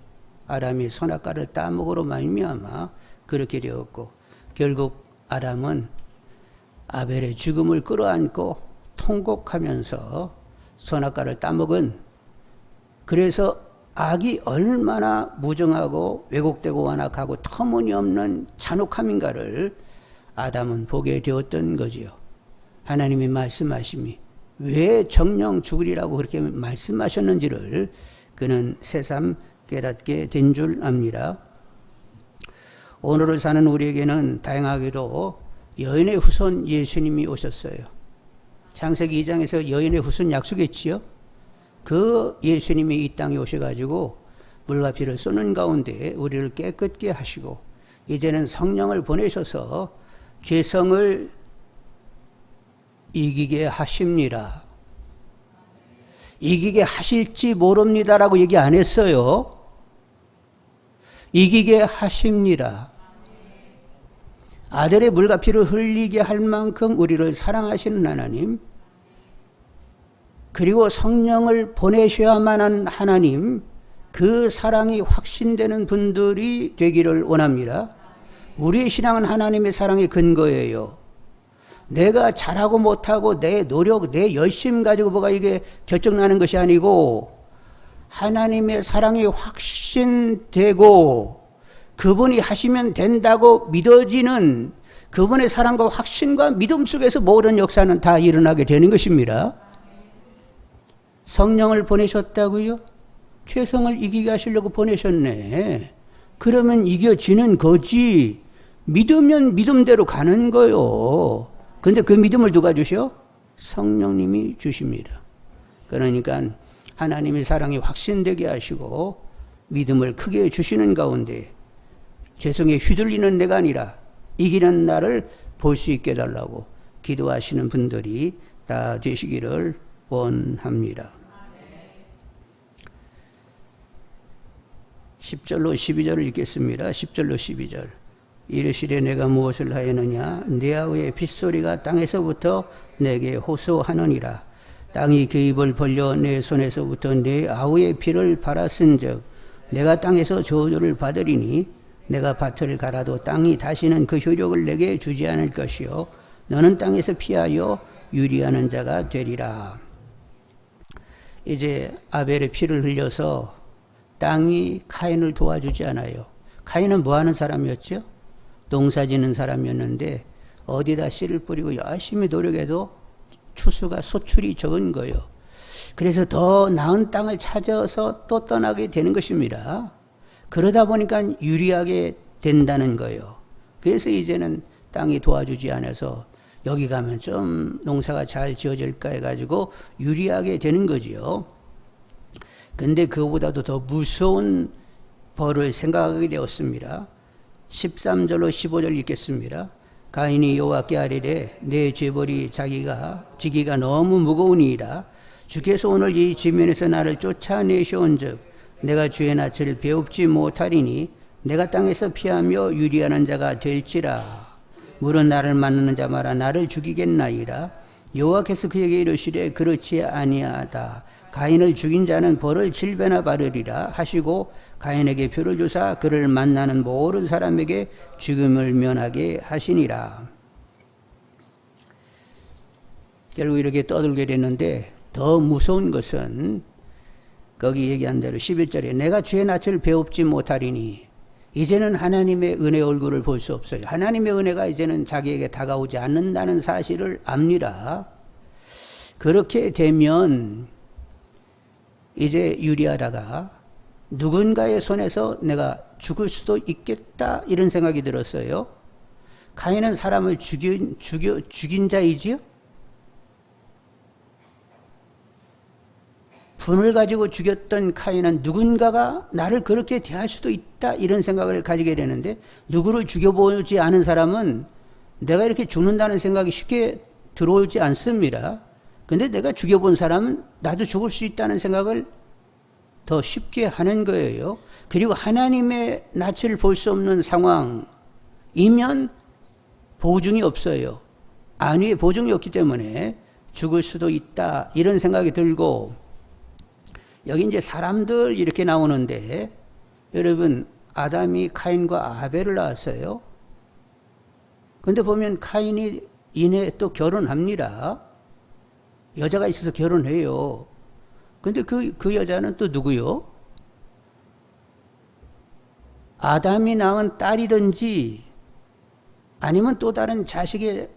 아담이 선악과를 따먹으로 말미암아 그렇게 되었고 결국 아담은 아벨의 죽음을 끌어안고 통곡하면서 선악과를 따먹은, 그래서 악이 얼마나 무정하고 왜곡되고 완악하고 터무니없는 잔혹함인가를 아담은 보게 되었던 거지요. 하나님이 말씀하심이 왜 정령 죽으리라고 그렇게 말씀하셨는지를 그는 새삼 깨닫게 된 줄 압니다. 오늘을 사는 우리에게는 다행하게도 여인의 후손 예수님이 오셨어요. 창세기 2장에서 여인의 후손 약속했지요. 그 예수님이 이 땅에 오셔가지고 물과 피를 쏘는 가운데 우리를 깨끗게 하시고 이제는 성령을 보내셔서 죄성을 이기게 하십니다. 이기게 하실지 모릅니다라고 얘기 안 했어요. 이기게 하십니다. 아들의 물과 피를 흘리게 할 만큼 우리를 사랑하시는 하나님, 그리고 성령을 보내셔야만 한 하나님, 그 사랑이 확신되는 분들이 되기를 원합니다. 우리의 신앙은 하나님의 사랑의 근거예요. 내가 잘하고 못하고 내 노력, 내 열심 가지고 뭐가 이게 결정나는 것이 아니고 하나님의 사랑이 확신되고 그분이 하시면 된다고 믿어지는 그분의 사랑과 확신과 믿음 속에서 모든 역사는 다 일어나게 되는 것입니다. 성령을 보내셨다고요? 죄성을 이기게 하시려고 보내셨네. 그러면 이겨지는 거지. 믿으면 믿음대로 가는 거요. 근데 그 믿음을 누가 주셔? 성령님이 주십니다. 그러니까 하나님의 사랑이 확신되게 하시고 믿음을 크게 주시는 가운데 죄성에 휘둘리는 내가 아니라 이기는 나를 볼 수 있게 해달라고 기도하시는 분들이 다 되시기를 원합니다. 10절로 12절을 읽겠습니다. 10절로 12절. 이르시되 내가 무엇을 하였느냐? 내 아우의 핏소리가 땅에서부터 내게 호소하느니라. 땅이 그 입을 벌려 내 손에서부터 내 아우의 피를 발았은즉 내가 땅에서 저주를 받으리니 내가 밭을 갈아도 땅이 다시는 그 효력을 내게 주지 않을 것이요 너는 땅에서 피하여 유리하는 자가 되리라. 이제 아벨의 피를 흘려서 땅이 카인을 도와주지 않아요. 카인은 뭐하는 사람이었죠? 농사짓는 사람이었는데 어디다 씨를 뿌리고 열심히 노력해도 추수가 소출이 적은 거예요. 그래서 더 나은 땅을 찾아서 또 떠나게 되는 것입니다. 그러다 보니까 유리하게 된다는 거예요. 그래서 이제는 땅이 도와주지 않아서 여기 가면 좀 농사가 잘 지어질까 해가지고 유리하게 되는 거지요. 근데 그거보다도 더 무서운 벌을 생각하게 되었습니다. 13절로 15절 읽겠습니다. 가인이 여호와께 아뢰되 내 죄벌이 지기가 너무 무거우니이다. 주께서 오늘 이 지면에서 나를 쫓아내시온즉 내가 주의 낯을 배웁지 못하리니 내가 땅에서 피하며 유리하는 자가 될지라. 물은 나를 만나는 자마다 나를 죽이겠나이다. 여호와께서 그에게 이르시되 그렇지 아니하다. 가인을 죽인 자는 벌을 7배나 받으리라 하시고 가인에게 표를 주사 그를 만나는 모든 사람에게 죽음을 면하게 하시니라. 결국 이렇게 떠들게 됐는데 더 무서운 것은 거기 얘기한 대로 11절에 내가 주의 낯을 배웁지 못하리니 이제는 하나님의 은혜 얼굴을 볼 수 없어요. 하나님의 은혜가 이제는 자기에게 다가오지 않는다는 사실을 압니다. 그렇게 되면 이제 유리하다가 누군가의 손에서 내가 죽을 수도 있겠다 이런 생각이 들었어요. 가인은 사람을 죽인 자이지요? 분을 가지고 죽였던 카인은 누군가가 나를 그렇게 대할 수도 있다 이런 생각을 가지게 되는데 누구를 죽여보지 않은 사람은 내가 이렇게 죽는다는 생각이 쉽게 들어오지 않습니다. 근데 내가 죽여본 사람은 나도 죽을 수 있다는 생각을 더 쉽게 하는 거예요. 그리고 하나님의 낯을 볼 수 없는 상황이면 보증이 없어요. 안위에 보증이 없기 때문에 죽을 수도 있다 이런 생각이 들고 여기 이제 사람들 이렇게 나오는데 여러분 아담이 카인과 아벨을 낳았어요. 근데 보면 카인이 이내 또 결혼합니다. 여자가 있어서 결혼해요. 근데 그 여자는 또 누구요? 아담이 낳은 딸이든지 아니면 또 다른 자식의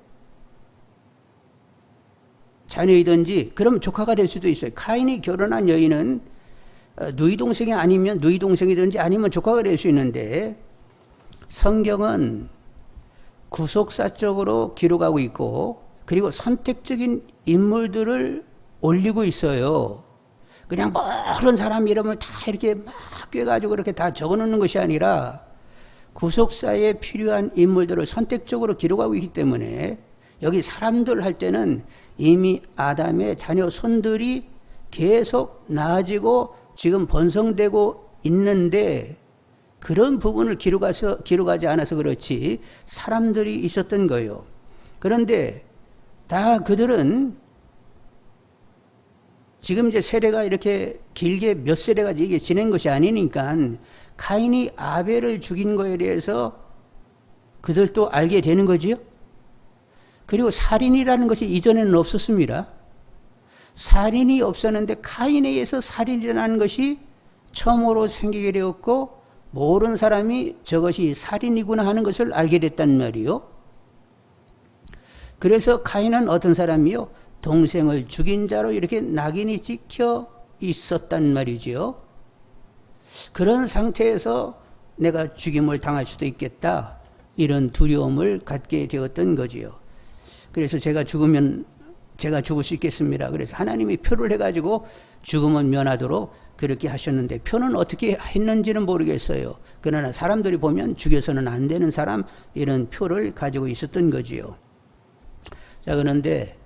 자녀이든지 그럼 조카가 될 수도 있어요. 카인이 결혼한 여인은 누이 동생이 아니면 누이 동생이든지 아니면 조카가 될 수 있는데 성경은 구속사적으로 기록하고 있고 그리고 선택적인 인물들을 올리고 있어요. 그냥 모든 사람 이름을 다 이렇게 막 꿰가지고 이렇게 다 적어놓는 것이 아니라 구속사에 필요한 인물들을 선택적으로 기록하고 있기 때문에 여기 사람들 할 때는 이미 아담의 자녀 손들이 계속 나아지고 지금 번성되고 있는데 그런 부분을 기록하지 않아서 그렇지 사람들이 있었던 거예요. 그런데 다 그들은 지금 이제 세례가 이렇게 길게 몇 세례가 이게 지낸 것이 아니니까 카인이 아벨을 죽인 거에 대해서 그들도 알게 되는 거지요. 그리고 살인이라는 것이 이전에는 없었습니다. 살인이 없었는데 카인에 의해서 살인이라는 것이 처음으로 생기게 되었고 모르는 사람이 저것이 살인이구나 하는 것을 알게 됐단 말이요. 그래서 카인은 어떤 사람이요? 동생을 죽인 자로 이렇게 낙인이 찍혀 있었단 말이죠. 그런 상태에서 내가 죽임을 당할 수도 있겠다. 이런 두려움을 갖게 되었던 거지요. 그래서 제가 죽으면 제가 죽을 수 있겠습니다. 그래서 하나님이 표를 해가지고 죽음은 면하도록 그렇게 하셨는데 표는 어떻게 했는지는 모르겠어요. 그러나 사람들이 보면 죽여서는 안 되는 사람 이런 표를 가지고 있었던 거지요. 자, 그런데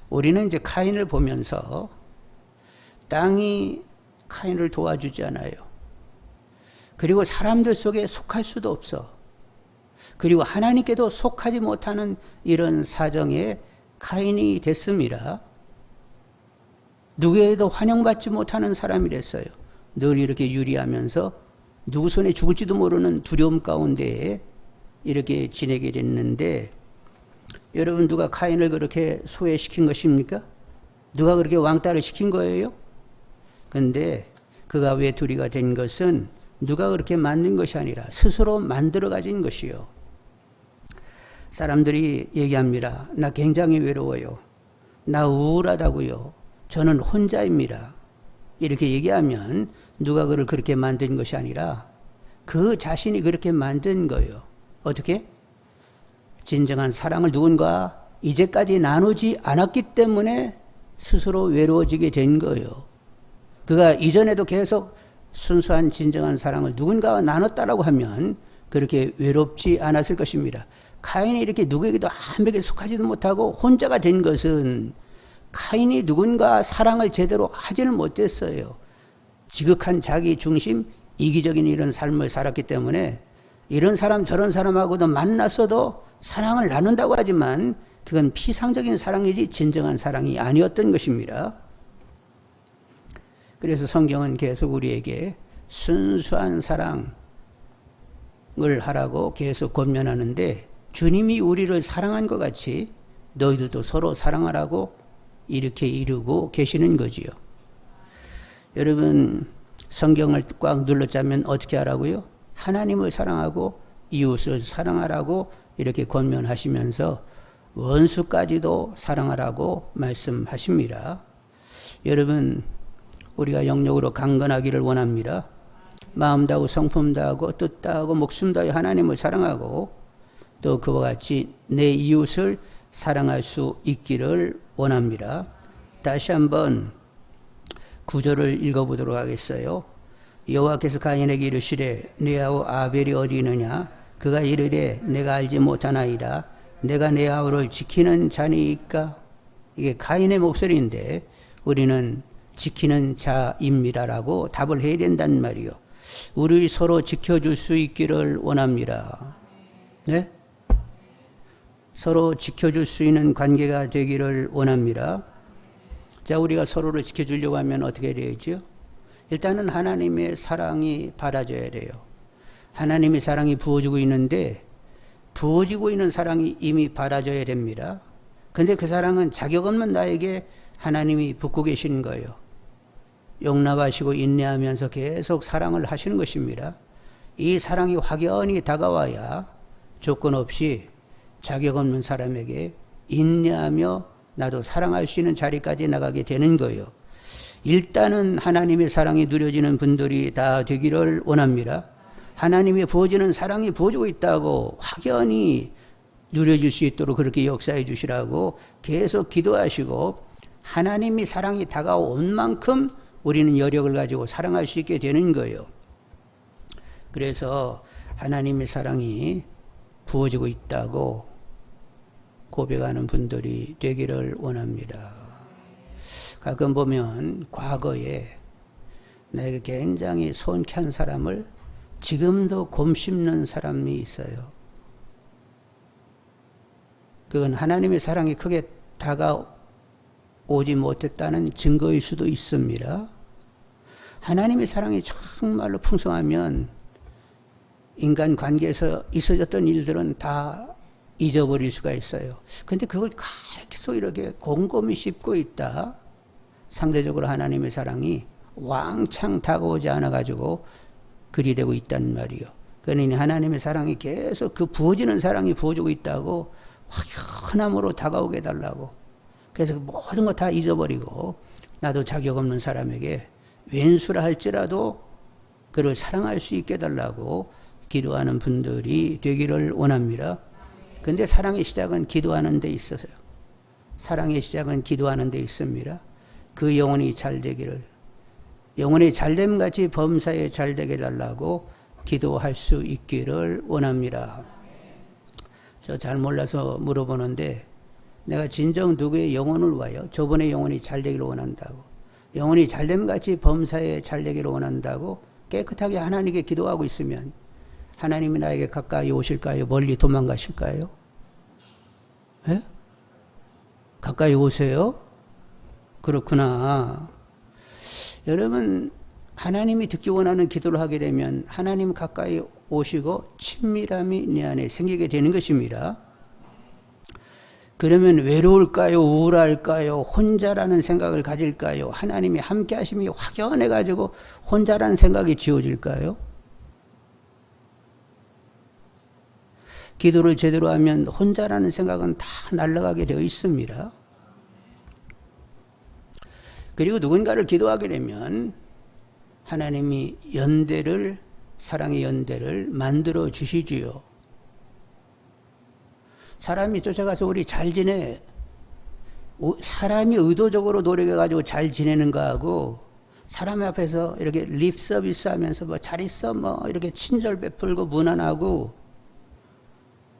우리는 이제 카인을 보면서 땅이 카인을 도와주지 않아요. 그리고 사람들 속에 속할 수도 없어. 그리고 하나님께도 속하지 못하는 이런 사정에 카인이 됐습니다. 누구에도 환영받지 못하는 사람이 됐어요. 늘 이렇게 유리하면서 누구 손에 죽을지도 모르는 두려움 가운데 이렇게 지내게 됐는데 여러분 누가 카인을 그렇게 소외시킨 것입니까? 누가 그렇게 왕따를 시킨 거예요? 근데 그가 외톨이가 된 것은 누가 그렇게 만든 것이 아니라 스스로 만들어 가진 것이요. 사람들이 얘기합니다. 나 굉장히 외로워요. 나 우울하다고요. 저는 혼자입니다. 이렇게 얘기하면 누가 그를 그렇게 만든 것이 아니라 그 자신이 그렇게 만든 거예요. 어떻게? 진정한 사랑을 누군가 이제까지 나누지 않았기 때문에 스스로 외로워지게 된 거예요. 그가 이전에도 계속 순수한 진정한 사랑을 누군가와 나눴다라고 하면 그렇게 외롭지 않았을 것입니다. 카인이 이렇게 누구에게도 아무에게 속하지도 못하고 혼자가 된 것은 카인이 누군가 사랑을 제대로 하지는 못했어요. 지극한 자기 중심, 이기적인 이런 삶을 살았기 때문에 이런 사람 저런 사람하고도 만났어도 사랑을 나눈다고 하지만 그건 피상적인 사랑이지 진정한 사랑이 아니었던 것입니다. 그래서 성경은 계속 우리에게 순수한 사랑을 하라고 계속 권면하는데 주님이 우리를 사랑한 것 같이 너희들도 서로 사랑하라고 이렇게 이루고 계시는 거지요. 여러분 성경을 꽉 눌러짜면 어떻게 하라고요? 하나님을 사랑하고 이웃을 사랑하라고 이렇게 권면하시면서 원수까지도 사랑하라고 말씀하십니다. 여러분 우리가 영적으로 강건하기를 원합니다. 마음 다하고 성품 다하고 뜻 다하고 목숨 다하여 하나님을 사랑하고 또 그와 같이 내 이웃을 사랑할 수 있기를 원합니다. 다시 한번 구절을 읽어보도록 하겠어요. 여호와께서 가인에게 이르시되 내 아우 아벨이 어디 있느냐? 그가 이르되 내가 알지 못하나이다. 내가 내 아우를 지키는 자니이까? 이게 가인의 목소리인데 우리는 지키는 자입니다라고 답을 해야 된단 말이요. 우리 서로 지켜줄 수 있기를 원합니다. 네? 서로 지켜줄 수 있는 관계가 되기를 원합니다. 자, 우리가 서로를 지켜주려고 하면 어떻게 해야죠? 일단은 하나님의 사랑이 받아져야 돼요. 하나님의 사랑이 부어지고 있는데 부어지고 있는 사랑이 이미 받아져야 됩니다. 근데 그 사랑은 자격 없는 나에게 하나님이 붓고 계시는 거예요. 용납하시고 인내하면서 계속 사랑을 하시는 것입니다. 이 사랑이 확연히 다가와야 조건 없이 자격 없는 사람에게 인내하며 나도 사랑할 수 있는 자리까지 나가게 되는 거예요. 일단은 하나님의 사랑이 누려지는 분들이 다 되기를 원합니다. 하나님의 부어지는 사랑이 부어지고 있다고 확연히 누려질 수 있도록 그렇게 역사해 주시라고 계속 기도하시고 하나님의 사랑이 다가온 만큼 우리는 여력을 가지고 사랑할 수 있게 되는 거예요. 그래서 하나님의 사랑이 부어지고 있다고 고백하는 분들이 되기를 원합니다. 가끔 보면 과거에 나에게 굉장히 손쾌한 사람을 지금도 곰씹는 사람이 있어요. 그건 하나님의 사랑이 크게 다가오지 못했다는 증거일 수도 있습니다. 하나님의 사랑이 정말로 풍성하면 인간 관계에서 있어졌던 일들은 다 잊어버릴 수가 있어요. 근데 그걸 계속 이렇게 곰곰이 씹고 있다. 상대적으로 하나님의 사랑이 왕창 다가오지 않아가지고 그리 되고 있단 말이요. 그러니 하나님의 사랑이 계속 그 부어지는 사랑이 부어지고 있다고 확연함으로 다가오게 해달라고. 그래서 모든 거 다 잊어버리고 나도 자격 없는 사람에게 왼수라 할지라도 그를 사랑할 수 있게 해달라고 기도하는 분들이 되기를 원합니다. 근데 사랑의 시작은 기도하는 데 있어서요. 사랑의 시작은 기도하는 데 있습니다. 그 영혼이 잘 되기를, 영혼의 잘됨 같이 범사에 잘 되게 해달라고 기도할 수 있기를 원합니다. 저 잘 몰라서 물어보는데 내가 진정 누구의 영혼을 와요? 저분의 영혼이 잘 되기를 원한다고. 영혼이 잘됨 같이 범사에 잘 되기를 원한다고 깨끗하게 하나님께 기도하고 있으면 하나님이 나에게 가까이 오실까요? 멀리 도망가실까요? 예? 가까이 오세요? 그렇구나. 여러분, 하나님이 듣기 원하는 기도를 하게 되면 하나님 가까이 오시고 친밀함이 내 안에 생기게 되는 것입니다. 그러면 외로울까요? 우울할까요? 혼자라는 생각을 가질까요? 하나님이 함께 하심이 확연해가지고 혼자라는 생각이 지워질까요? 기도를 제대로 하면 혼자라는 생각은 다 날아가게 되어 있습니다. 그리고 누군가를 기도하게 되면 하나님이 연대를, 사랑의 연대를 만들어 주시지요. 사람이 쫓아가서 우리 잘 지내, 사람이 의도적으로 노력해가지고 잘 지내는 거하고 사람 앞에서 이렇게 립 서비스 하면서 뭐 잘 있어 뭐 이렇게 친절 베풀고 무난하고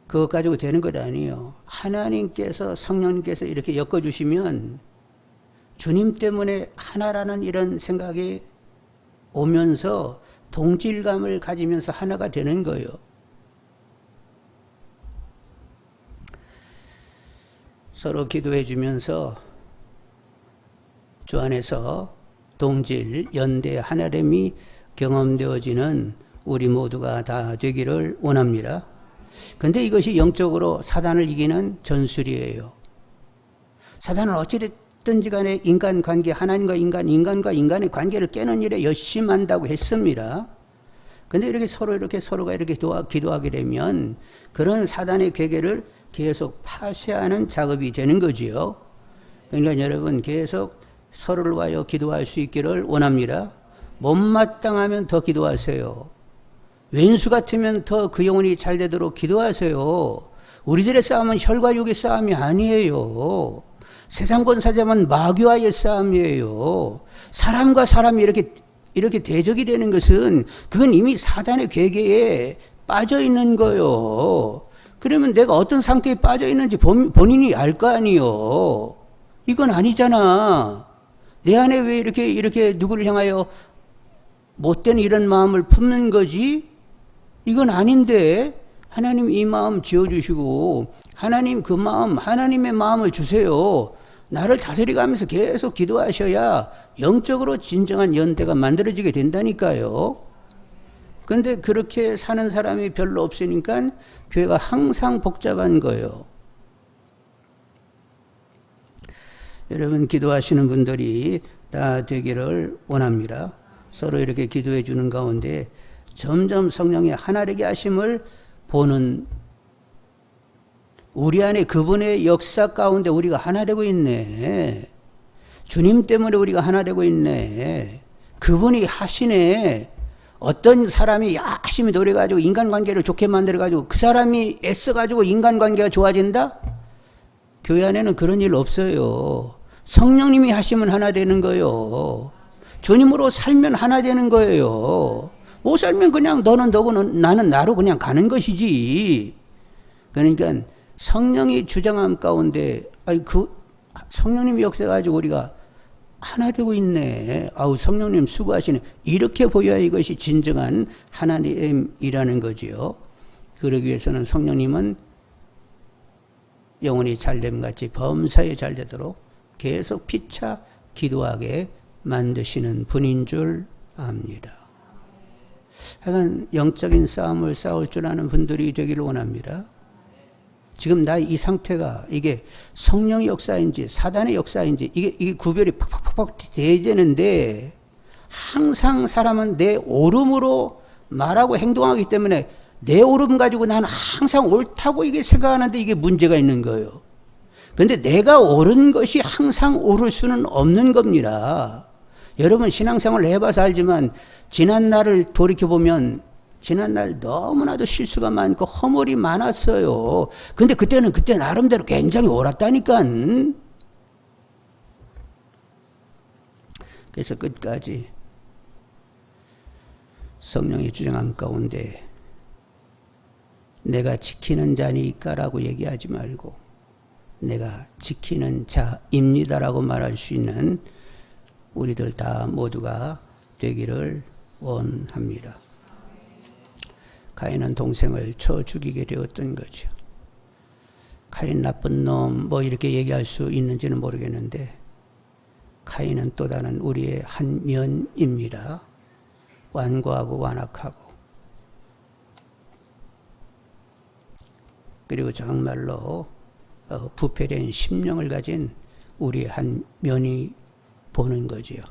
그것 가지고 되는 것 아니에요. 하나님께서, 성령님께서 이렇게 엮어주시면 주님 때문에 하나라는 이런 생각이 오면서 동질감을 가지면서 하나가 되는 거예요. 서로 기도해 주면서 주 안에서 동질, 연대, 하나됨이 경험되어지는 우리 모두가 다 되기를 원합니다. 근데 이것이 영적으로 사단을 이기는 전술이에요. 사단은 어찌됐든지 간에 인간관계, 하나님과 인간과 인간의 관계를 깨는 일에 열심히 한다고 했습니다. 근데 이렇게 서로가 이렇게 기도하게 되면 그런 사단의 괴계를 계속 파쇄하는 작업이 되는 거지요. 그러니까 여러분 계속 서로를 위하여 기도할 수 있기를 원합니다. 못마땅하면 더 기도하세요. 왼수 같으면 더 그 영혼이 잘 되도록 기도하세요. 우리들의 싸움은 혈과 육의 싸움이 아니에요. 세상 권사자만 마귀와의 싸움이에요. 사람과 사람이 이렇게 대적이 되는 것은 그건 이미 사단의 괴계에 빠져 있는 거예요. 그러면 내가 어떤 상태에 빠져 있는지 본인이 알 거 아니에요. 이건 아니잖아. 내 안에 왜 이렇게 누구를 향하여 못된 이런 마음을 품는 거지? 이건 아닌데 하나님 이 마음 지어주시고 하나님 그 마음, 하나님의 마음을 주세요. 나를 다스리가면서 계속 기도하셔야 영적으로 진정한 연대가 만들어지게 된다니까요. 근데 그렇게 사는 사람이 별로 없으니까 교회가 항상 복잡한 거예요. 여러분 기도하시는 분들이 다 되기를 원합니다. 서로 이렇게 기도해 주는 가운데 점점 성령의 하나되게 하심을 보는 우리 안에 그분의 역사 가운데 우리가 하나 되고 있네. 주님 때문에 우리가 하나 되고 있네. 그분이 하시네. 어떤 사람이 열심히 노력해가지고 인간관계를 좋게 만들어가지고 그 사람이 애써가지고 인간관계가 좋아진다? 교회 안에는 그런 일 없어요. 성령님이 하시면 하나 되는 거예요. 주님으로 살면 하나 되는 거예요. 못 살면 그냥 너는 너고 나는 나로 그냥 가는 것이지. 그러니까 성령이 주장함 가운데 성령님이 역사가지고 우리가 하나 되고 있네. 아우 성령님 수고하시네. 이렇게 보여야 이것이 진정한 하나님이라는 거지요. 그러기 위해서는 성령님은 영혼이 잘됨같이 범사에 잘되도록 계속 피차 기도하게 만드시는 분인 줄 압니다. 하여간 영적인 싸움을 싸울 줄 아는 분들이 되기를 원합니다. 지금 나 이 상태가 이게 성령의 역사인지 사단의 역사인지 이게 구별이 팍팍팍 돼야 되는데 항상 사람은 내 옳음으로 말하고 행동하기 때문에 내 옳음 가지고 나는 항상 옳다고 이게 생각하는데 이게 문제가 있는 거예요. 그런데 내가 옳은 것이 항상 옳을 수는 없는 겁니다. 여러분 신앙생활을 해봐서 알지만 지난 날을 돌이켜보면 지난날 너무나도 실수가 많고 허물이 많았어요. 근데 그때 나름대로 굉장히 옳았다니까. 그래서 끝까지 성령의 주장함 가운데 내가 지키는 자니까라고 얘기하지 말고 내가 지키는 자입니다라고 말할 수 있는 우리들 다 모두가 되기를 원합니다. 가인은 동생을 쳐 죽이게 되었던 거죠. 가인 나쁜 놈 뭐 이렇게 얘기할 수 있는지는 모르겠는데 가인은 또 다른 우리의 한 면입니다. 완고하고 완악하고 그리고 정말로 부패된 심령을 가진 우리의 한 면이 보는 거지요.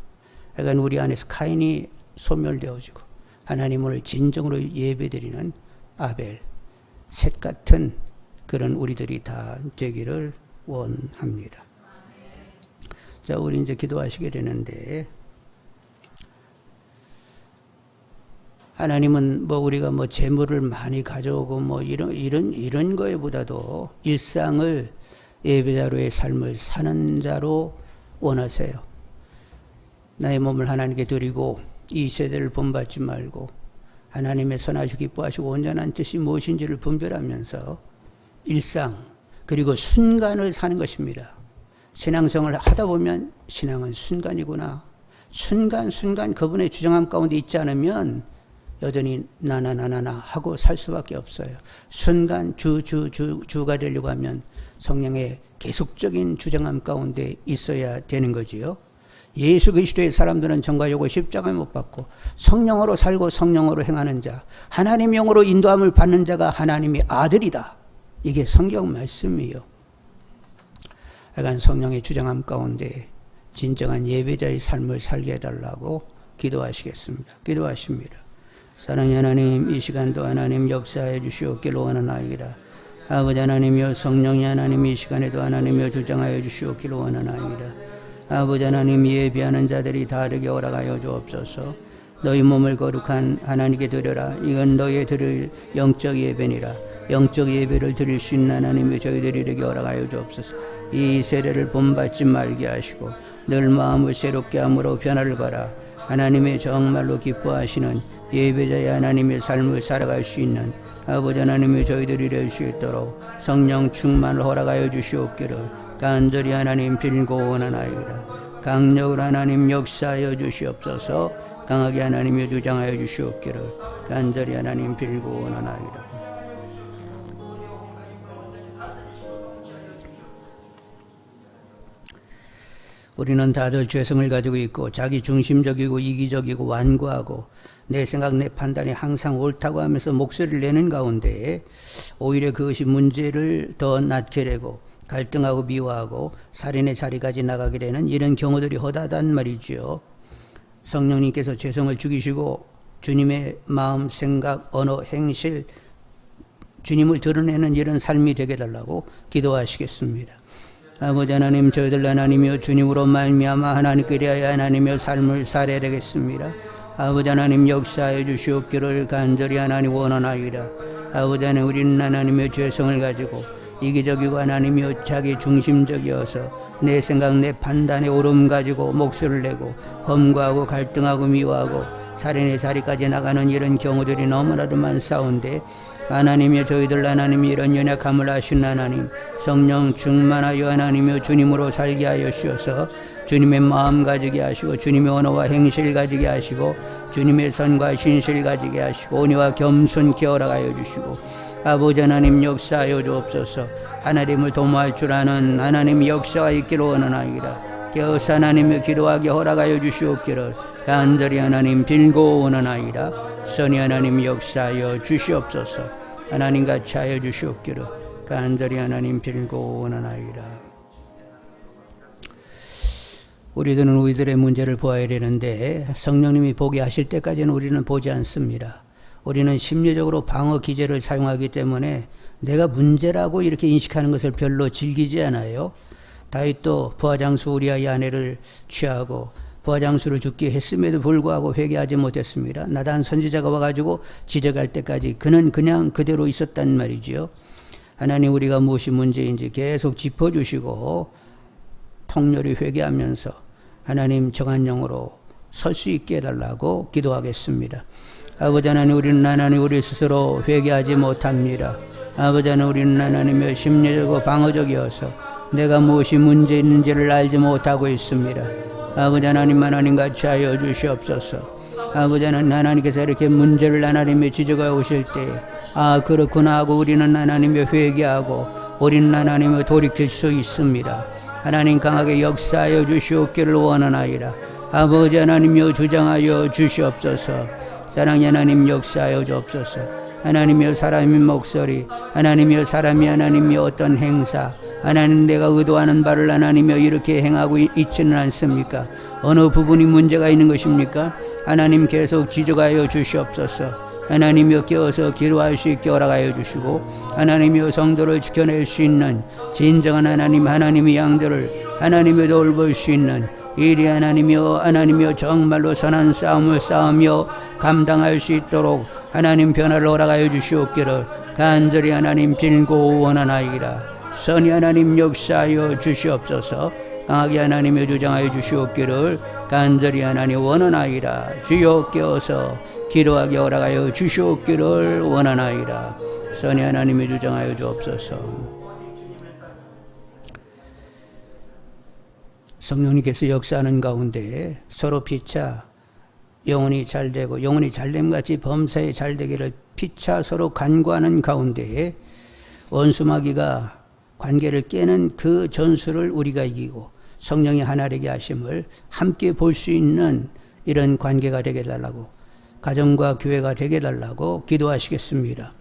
그러니까 우리 안에서 가인이 소멸되어지고 하나님을 진정으로 예배드리는 아벨, 셋 같은 그런 우리들이 다 되기를 원합니다. 자, 우리 이제 기도하시게 되는데 하나님은 뭐 우리가 뭐 재물을 많이 가져오고 뭐 이런 거에보다도 일상을 예배자로의 삶을 사는 자로 원하세요. 나의 몸을 하나님께 드리고 이 세대를 본받지 말고 하나님의 선하시고 기뻐하시고 온전한 뜻이 무엇인지를 분별하면서 일상 그리고 순간을 사는 것입니다. 신앙생활을 하다 보면 신앙은 순간이구나. 순간 그분의 주장함 가운데 있지 않으면 여전히 나나 하고 살 수밖에 없어요. 순간 주가 되려고 하면 성령의 계속적인 주장함 가운데 있어야 되는 거지요. 예수 그리스도의 사람들은 정과 요구 십자가에 못 박고 성령으로 살고 성령으로 행하는 자, 하나님 영으로 인도함을 받는 자가 하나님의 아들이다. 이게 성경 말씀이에요. 약간 성령의 주장함 가운데 진정한 예배자의 삶을 살게 해달라고 기도하시겠습니다. 기도하십니다. 사랑의 하나님, 이 시간도 하나님 역사해 주시옵기를 원하나이다. 아버지 하나님이여 성령의 하나님, 이 시간에도 하나님이여 주장하여 주시옵기를 원하나이다. 아버지 하나님, 예배하는 자들이 다르게 허락하여 주옵소서. 너희 몸을 거룩한 하나님께 드려라. 이건 너희의 드릴 영적 예배니라. 영적 예배를 드릴 수 있는 하나님이 저희들이 이르게 허락하여 주옵소서. 이 세례를 본받지 말게 하시고 늘 마음을 새롭게 함으로 변화를 받아 하나님의 정말로 기뻐하시는 예배자의 하나님의 삶을 살아갈 수 있는 아버지 하나님이 저희들이 될 수 있도록 성령 충만을 허락하여 주시옵기를 간절히 하나님 빌고 원하나이다. 강력으로 하나님 역사하여 주시옵소서. 강하게 하나님이 주장하여 주시옵기를 간절히 하나님 빌고 원하나이다. 우리는 다들 죄성을 가지고 있고 자기 중심적이고 이기적이고 완고하고 내 생각 내 판단이 항상 옳다고 하면서 목소리를 내는 가운데 오히려 그것이 문제를 더 낳게 되고 갈등하고 미워하고 살인의 자리까지 나가게 되는 이런 경우들이 허다하단 말이죠. 성령님께서 죄성을 죽이시고 주님의 마음, 생각, 언어, 행실, 주님을 드러내는 이런 삶이 되게 달라고 기도하시겠습니다. 아버지 하나님, 저희들 하나님이여 주님으로 말미암아 하나님께 대하여 하나님의 삶을 살아야 되겠습니다. 아버지 하나님 역사해 주시옵기를 간절히 하나님 원하나이다. 아버지 하나님, 우리는 하나님의 죄성을 가지고 이기적이고 하나님이여 자기 중심적이어서 내 생각 내 판단에 오름 가지고 목소리를 내고 험고하고 갈등하고 미워하고 살인의 자리까지 나가는 이런 경우들이 너무나도 많사온데 하나님이여 저희들 하나님이 이런 연약함을 아신 하나님 성령 충만하여 하나님이여 주님으로 살게 하여 주셔서 주님의 마음 가지게 하시고 주님의 언어와 행실 가지게 하시고 주님의 선과 신실 가지게 하시고 온유와 겸손케 허락하여 주시고 아버지 하나님 역사하여 주옵소서. 하나님을 도모할 줄 아는 하나님 역사가 있기를 원하나이다. 깨어서 하나님의 기도하게 허락하여 주시옵기를 간절히 하나님 빌고 원하나이다. 선이 하나님 역사하여 주시옵소서. 하나님 같이 하여 주시옵기를 간절히 하나님 빌고 원하나이다. 우리들은 우리들의 문제를 보아야 되는데 성령님이 보게 하실 때까지는 우리는 보지 않습니다. 우리는 심리적으로 방어 기제를 사용하기 때문에 내가 문제라고 이렇게 인식하는 것을 별로 즐기지 않아요. 다윗도 부하장수 우리아의 아내를 취하고 부하장수를 죽게 했음에도 불구하고 회개하지 못했습니다. 나단 선지자가 와가지고 지적할 때까지 그는 그냥 그대로 있었단 말이지요. 하나님, 우리가 무엇이 문제인지 계속 짚어주시고 통렬히 회개하면서 하나님 정한 영으로 설 수 있게 해달라고 기도하겠습니다. 아버지 하나님, 우리는 하나님 우리 스스로 회개하지 못합니다. 아버지 하나님, 우리는 하나님의 심리적이고 방어적이어서 내가 무엇이 문제 있는지를 알지 못하고 있습니다. 아버지 하나님, 하나님 같이 하여 주시옵소서. 아버지 하나님, 하나님께서 이렇게 문제를 하나님의 지적하여 오실 때 아 그렇구나 하고 우리는 하나님의 회개하고 우리는 하나님의 돌이킬 수 있습니다. 하나님 강하게 역사하여 주시옵기를 원하나이다. 아버지 하나님여 주장하여 주시옵소서. 사랑의 하나님 역사하여 주옵소서. 하나님이여 사람의 목소리, 하나님이여 사람이 하나님이여 어떤 행사, 하나님 내가 의도하는 바를 하나님이여 이렇게 행하고 있지는 않습니까? 어느 부분이 문제가 있는 것입니까? 하나님 계속 지적하여 주시옵소서. 하나님이여 깨어서 기도할 수 있게 허락하여 주시고 하나님이여 성도를 지켜낼 수 있는 진정한 하나님의 양들을 하나님이여 돌볼 수 있는 이리 하나님이여 정말로 선한 싸움을 싸우며 감당할 수 있도록 하나님 변화를 허락하여 주시옵기를 간절히 하나님 빌고 원하나이다. 선이 하나님 역사하여 주시옵소서. 강하게 하나님의 주장하여 주시옵기를 간절히 하나님 원하나이다. 주여 깨어서 기도하게 허락하여 주시옵기를 원하나이다. 선이 하나님의 주장하여 주옵소서. 성령님께서 역사하는 가운데 서로 피차 영혼이 잘되고 영혼이 잘됨같이 범사에 잘되기를 피차 서로 간구하는 가운데 원수마귀가 관계를 깨는 그 전술을 우리가 이기고 성령이 하나 되게 하심을 함께 볼 수 있는 이런 관계가 되게 달라고 가정과 교회가 되게 달라고 기도하시겠습니다.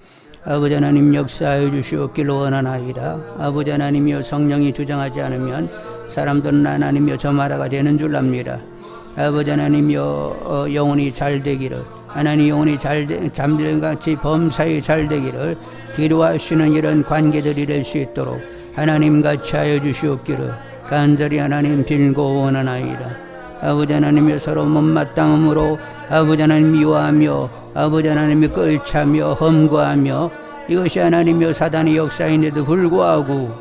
아버지 하나님 역사하여 주시옵기를 원하나이다. 아버지 하나님이여 성령이 주장하지 않으면 사람들은 하나님이여 저마다가 되는 줄 압니다. 아버지 하나님이여 영혼이 잘되기를 하나님 영혼이 잠들같이 범사에 잘되기를 기도하시는 이런 관계들이 될 수 있도록 하나님 같이 하여 주시옵기를 간절히 하나님 빌고 원하나이다. 아버지 하나님이 서로 못마땅함으로 아버지 하나님 미워하며 아버지 하나님이 끌차며 험구하며 이것이 하나님이여 사단의 역사인데도 불구하고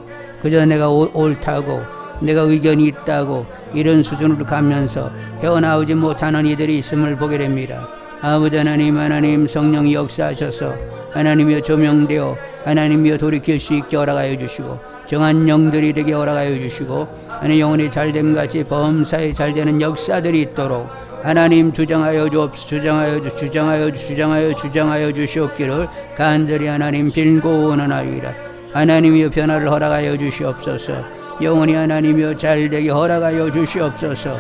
그저 내가 옳다고 내가 의견이 있다고 이런 수준으로 가면서 헤어나오지 못하는 이들이 있음을 보게 됩니다. 아버지 하나님 성령이 역사하셔서 하나님이여 조명되어 하나님이여 돌이킬 수 있게 허락하여 주시고 정한 영들이 되게 허락하여 주시고 하나님 영혼이 잘됨같이 범사에 잘되는 역사들이 있도록 하나님 주장하여 주시옵기를 간절히 하나님 빌고 원하나이다. 하나님이여 변화를 허락하여 주시옵소서. 영원히 하나님이여 잘되게 허락하여 주시옵소서.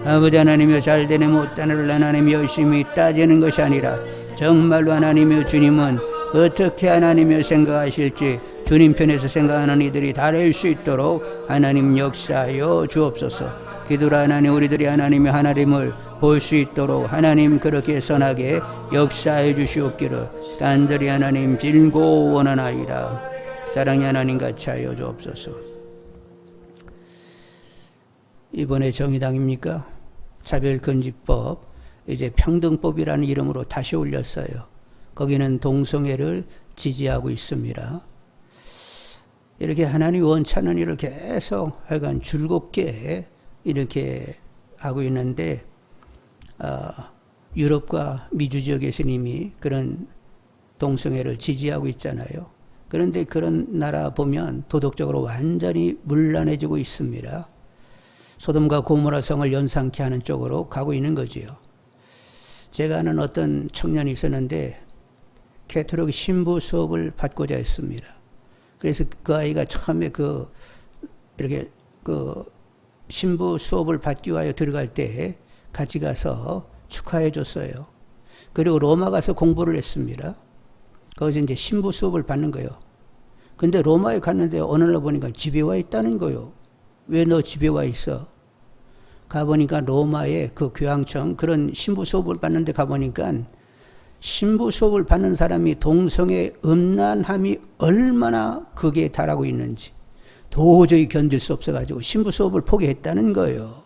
아버지 하나님이여 잘되네 못되네를 하나님 열심히 따지는 것이 아니라 정말로 하나님이여 주님은 어떻게 하나님이여 생각하실지 주님 편에서 생각하는 이들이 다를 수 있도록 하나님 역사하여 주옵소서. 기도로 하나님 우리들이 하나님의 하나님을 볼 수 있도록 하나님 그렇게 선하게 역사해 주시옵기를 간절히 하나님 빌고 원하나이다. 사랑의 하나님 같이 하여 주옵소서. 이번에 정의당입니까? 차별금지법 이제 평등법이라는 이름으로 다시 올렸어요. 거기는 동성애를 지지하고 있습니다. 이렇게 하나님 원찮은 일을 계속 하여간 즐겁게 이렇게 하고 있는데 유럽과 미주 지역에서는 이미 그런 동성애를 지지하고 있잖아요. 그런데 그런 나라 보면 도덕적으로 완전히 문란해지고 있습니다. 소돔과 고모라 성을 연상케 하는 쪽으로 가고 있는 거지요. 제가 아는 어떤 청년이 있었는데 캐톨릭 신부 수업을 받고자 했습니다. 그래서 그 아이가 처음에 이렇게 신부 수업을 받기 위하여 들어갈 때 같이 가서 축하해 줬어요. 그리고 로마 가서 공부를 했습니다. 거기서 이제 신부 수업을 받는 거예요. 근데 로마에 갔는데 어느 날 보니까 집에 와 있다는 거예요. 왜 너 집에 와 있어? 가보니까 로마의 그 교황청 그런 신부 수업을 받는데 가보니까 신부 수업을 받는 사람이 동성애 음란함이 얼마나 극에 달하고 있는지 도저히 견딜 수 없어가지고 신부 수업을 포기했다는 거예요.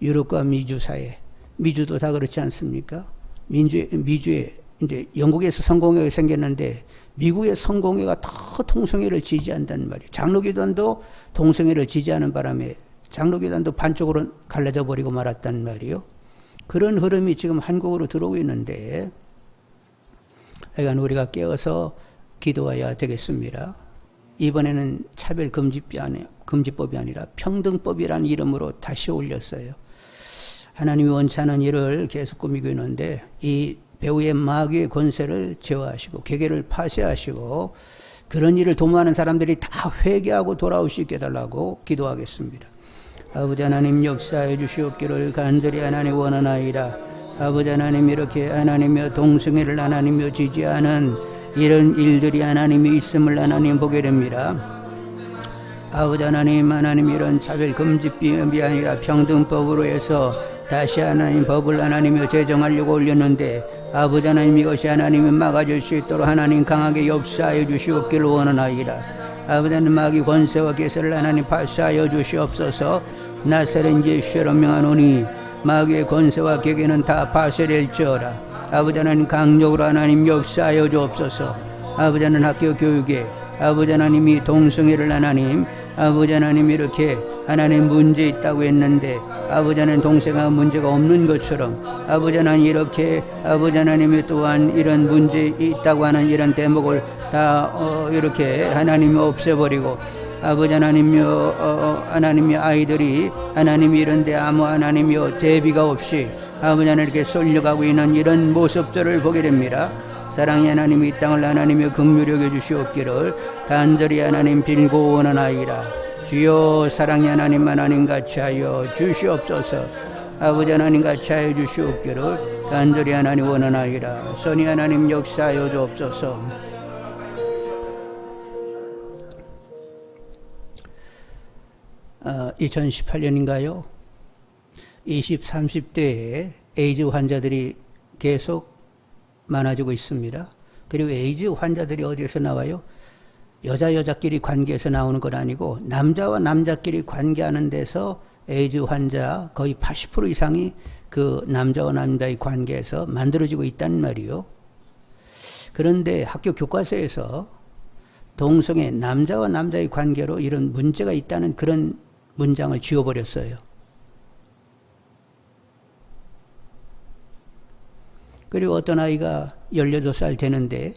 유럽과 미주 사회, 미주도 다 그렇지 않습니까? 미주에 이제 영국에서 성공회가 생겼는데 미국의 성공회가 다 동성애를 지지한다는 말이에요. 장로교단도 동성애를 지지하는 바람에 장로교단도 반쪽으로 갈라져 버리고 말았다는 말이에요. 그런 흐름이 지금 한국으로 들어오고 있는데 하여간 우리가 깨어서 기도해야 되겠습니다. 이번에는 차별금지법이 아니라 평등법이라는 이름으로 다시 올렸어요. 하나님이 원치 않은 일을 계속 꾸미고 있는데 이 배후의 마귀의 권세를 제어하시고 계계를 파쇄하시고 그런 일을 도모하는 사람들이 다 회개하고 돌아올 수 있게 해달라고 기도하겠습니다. 아버지 하나님 역사해 주시옵기를 간절히 하나님 원하나이다. 아버지 하나님 이렇게 하나님이여 동성애를 하나님이여 지지하는 이런 일들이 하나님이 있음을 하나님 보게 됩니다. 아버지 하나님 이런 차별금지법이 아니라 평등법으로 해서 다시 하나님 법을 하나님이 제정하려고 올렸는데 아버지 하나님 이것이 하나님이 막아줄 수 있도록 하나님 강하게 역사하여 주시옵기를 원하나이다. 아버지 하나님 마귀 권세와 계세를 하나님 발사하여 주시옵소서. 나사렛 예수로 명하노니 마귀의 권세와 격에는 다 파쇄될지어다. 아버지 하나님 강력으로 하나님 역사하여 주옵소서. 아버지 하나님 학교 교육에 아버지 하나님이 동성애를 하나님 아버지 하나님 이렇게 하나님 문제 있다고 했는데 아버지 하나님 동성애가 문제가 없는 것처럼 아버지 하나님 이렇게 아버지 하나님이 또한 이런 문제 있다고 하는 이런 대목을 다 이렇게 하나님이 없애버리고 아버지 하나님이여 하나님의 아이들이 하나님이 이런데 아무 하나님이여 대비가 없이 아버지 하나님 이렇게 쏠려가고 있는 이런 모습들을 보게 됩니다. 사랑의 하나님이 이 땅을 하나님의 긍휼히 여겨 주시옵기를 간절히 하나님 빌고 원하나이다. 주여 사랑의 하나님 같이 하여 주시옵소서. 아버지 하나님 같이 하여 주시옵기를 간절히 하나님 원하나이다. 선의 하나님 역사하여 주옵소서. 2018년인가요? 20, 30대에 에이즈 환자들이 계속 많아지고 있습니다. 그리고 에이즈 환자들이 어디에서 나와요? 여자끼리 관계에서 나오는 건 아니고 남자와 남자끼리 관계하는 데서 에이즈 환자 거의 80% 이상이 그 남자와 남자의 관계에서 만들어지고 있다는 말이요. 그런데 학교 교과서에서 동성애 남자와 남자의 관계로 이런 문제가 있다는 그런 문장을 지워버렸어요. 그리고 어떤 아이가 18살 되는데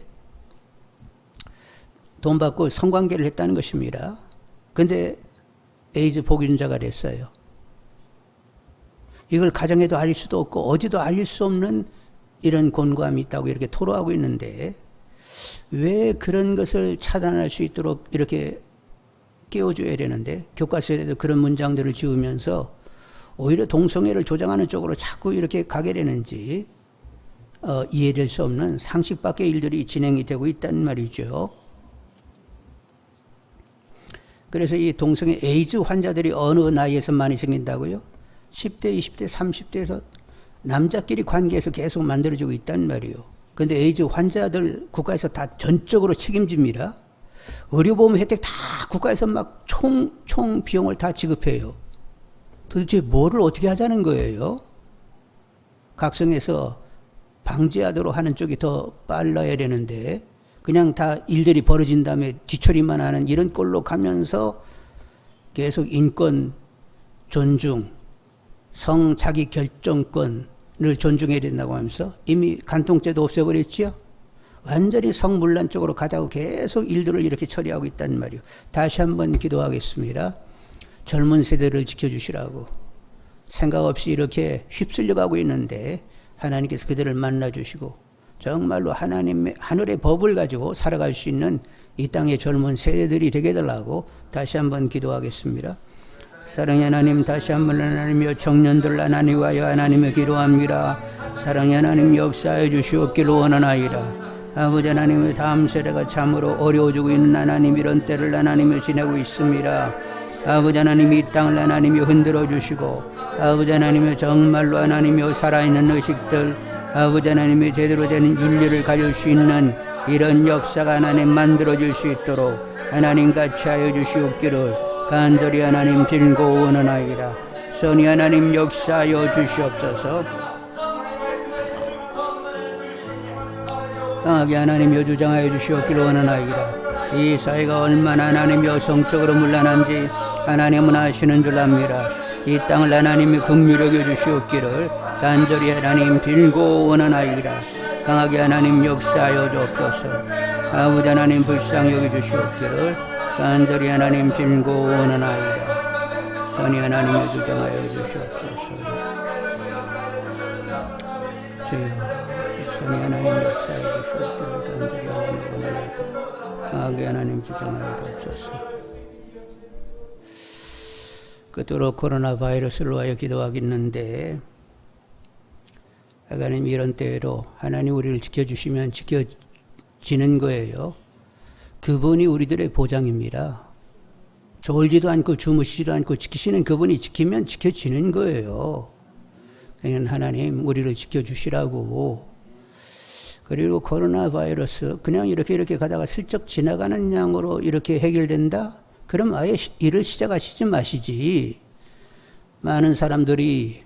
돈 받고 성관계를 했다는 것입니다. 그런데 에이즈 보균자가 됐어요. 이걸 가정에도 알릴 수도 없고 어디도 알릴 수 없는 이런 곤고함이 있다고 이렇게 토로하고 있는데 왜 그런 것을 차단할 수 있도록 이렇게 깨워줘야 되는데 교과서에도 그런 문장들을 지으면서 오히려 동성애를 조장하는 쪽으로 자꾸 이렇게 가게 되는지 이해될 수 없는 상식 밖의 일들이 진행이 되고 있단 말이죠. 그래서 이 동성애 에이즈 환자들이 어느 나이에서 많이 생긴다고요? 10대, 20대, 30대에서 남자끼리 관계에서 계속 만들어지고 있단 말이에요. 그런데 에이즈 환자들 국가에서 다 전적으로 책임집니다. 의료보험 혜택 다 국가에서 막 총 비용을 다 지급해요. 도대체 뭐를 어떻게 하자는 거예요? 각성해서 방지하도록 하는 쪽이 더 빨라야 되는데 그냥 다 일들이 벌어진 다음에 뒤처리만 하는 이런 꼴로 가면서 계속 인권 존중, 성 자기 결정권을 존중해야 된다고 하면서 이미 간통죄도 없애버렸지요. 완전히 성문란 쪽으로 가자고 계속 일들을 이렇게 처리하고 있단 말이에요. 다시 한번 기도하겠습니다. 젊은 세대를 지켜주시라고. 생각 없이 이렇게 휩쓸려 가고 있는데 하나님께서 그들을 만나주시고 정말로 하나님의 하늘의 법을 가지고 살아갈 수 있는 이 땅의 젊은 세대들이 되게 해달라고 다시 한번 기도하겠습니다. 사랑의 하나님, 다시 한번 하나님이여 청년들 하나님 와여 하나님을 기도합니다. 사랑의 하나님 역사해 주시옵기를 원하나이다. 아버지 하나님의 다음 세대가 참으로 어려워지고 있는 하나님 이런 때를 하나님을 지내고 있습니다. 아버지 하나님 이 땅을 하나님이 흔들어 주시고 아버지 하나님의 정말로 하나님이 살아있는 의식들 아버지 하나님이 제대로 된 윤리를 가질 수 있는 이런 역사가 하나님 만들어질 수 있도록 하나님 같이 하여 주시옵기를 간절히 하나님 빌고 원하나이다. 선이 하나님 역사하여 주시옵소서. 강하게 하나님 여주장하여 주시옵기를 원하나이다. 이 사회가 얼마나 하나님 여성적으로 문란한지 하나님은 아시는 줄 압니다. 이 땅을 하나님이 긍휼히 여주시옵기를 간절히 하나님 빌고 원하나이다. 강하게 하나님 역사하여 주옵소서. 아버지 하나님 불쌍히 여겨주시옵기를 간절히 하나님 빌고 원하나이다. 선이 하나님 여주장하여 주시옵소서. 주여 선이 하나님 역사하여 주시옵기를 간절히 하나님 원하나이다. 강하게 하나님 주장하여 주옵소서. 끝으로 코로나 바이러스를 위하여 기도하겠는데 하나님 이런 때로 하나님 우리를 지켜주시면 지켜지는 거예요. 그분이 우리들의 보장입니다. 졸지도 않고 주무시지도 않고 지키시는 그분이 지키면 지켜지는 거예요. 그냥 하나님 우리를 지켜주시라고. 그리고 코로나 바이러스 그냥 이렇게 가다가 슬쩍 지나가는 양으로 이렇게 해결된다? 그럼 아예 일을 시작하시지 마시지. 많은 사람들이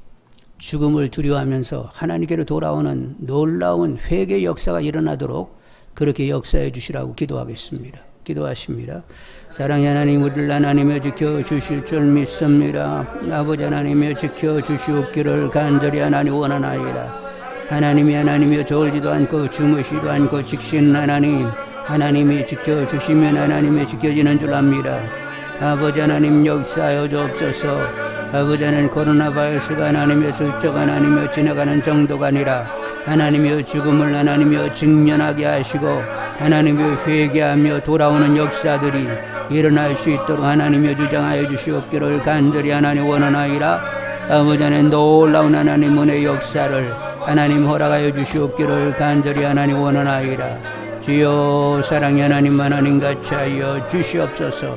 죽음을 두려워하면서 하나님께로 돌아오는 놀라운 회개 역사가 일어나도록 그렇게 역사해 주시라고 기도하겠습니다. 기도하십니다. 사랑의 하나님 우리를 하나님여 지켜주실 줄 믿습니다. 아버지 하나님여 지켜주시옵기를 간절히 하나님 원하나이다. 하나님이 하나님여 졸지도 않고 주무시지도 않고 지키시는 하나님 하나님이 지켜주시면 하나님이 지켜지는 줄 압니다. 아버지 하나님 역사하여 주옵소서. 아버지 하나님 코로나 바이러스가 하나님의 슬쩍 하나님여 지나가는 정도가 아니라 하나님여 죽음을 하나님여 직면하게 하시고 하나님여 회개하며 돌아오는 역사들이 일어날 수 있도록 하나님여 주장하여 주시옵기를 간절히 하나님 원하나이다. 아버지 하나님 놀라운 하나님 은혜의 역사를 하나님 허락하여 주시옵기를 간절히 하나님 원하나이다. 주여 사랑의 하나님 하나님 같이 하여 주시옵소서.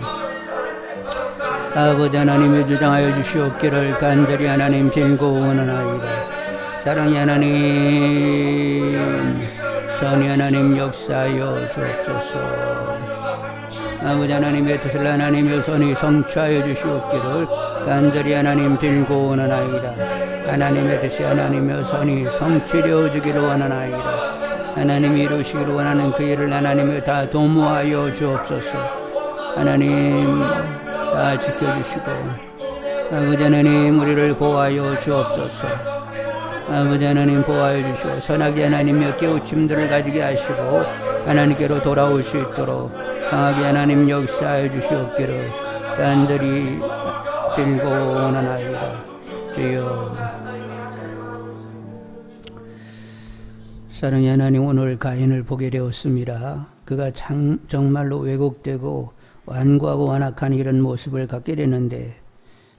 아버지 하나님의 주장하여 주시옵기를 간절히 하나님 빌고 원하나이다. 사랑의 하나님 선의 하나님 역사하여 주옵소서. 아버지 하나님의 뜻을 하나님의 선이 성취하여 주시옵기를 간절히 하나님 빌고 원하나이다. 하나님의 뜻이 하나님의 선이 성취되어 주기를 원하나이다. 하나님이 이루시기를 원하는 그 일을 하나님이 다 도모하여 주옵소서. 하나님 다 지켜주시고 아버지 하나님 우리를 보호하여 주옵소서. 아버지 하나님 보호하여 주시고 선하게 하나님의 깨우침들을 가지게 하시고 하나님께로 돌아올 수 있도록 강하게 하나님 역사하여 주시옵기를 간절히 빌고 원하나이다. 주여 사랑의 하나님 오늘 가인을 보게 되었습니다. 그가 정말로 왜곡되고 완고하고 완악한 이런 모습을 갖게 되는데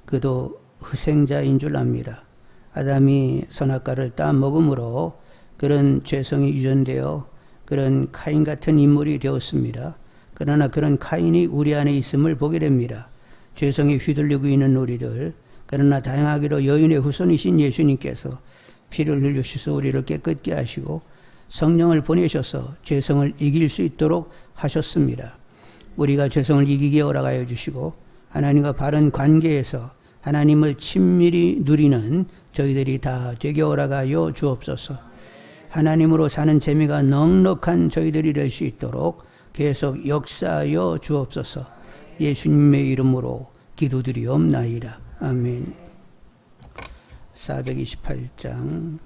그도 희생자인 줄 압니다. 아담이 선악과를 따 먹음으로 그런 죄성이 유전되어 그런 카인 같은 인물이 되었습니다. 그러나 그런 카인이 우리 안에 있음을 보게 됩니다. 죄성에 휘둘리고 있는 우리들, 그러나 다행하게도 여인의 후손이신 예수님께서 피를 흘리셔서 우리를 깨끗게 하시고 성령을 보내셔서 죄성을 이길 수 있도록 하셨습니다. 우리가 죄성을 이기게 허락하여 주시고 하나님과 바른 관계에서 하나님을 친밀히 누리는 저희들이 다 되게 허락하여 주옵소서. 하나님으로 사는 재미가 넉넉한 저희들이 될 수 있도록 계속 역사하여 주옵소서. 예수님의 이름으로 기도드리옵나이다. 아멘. 428장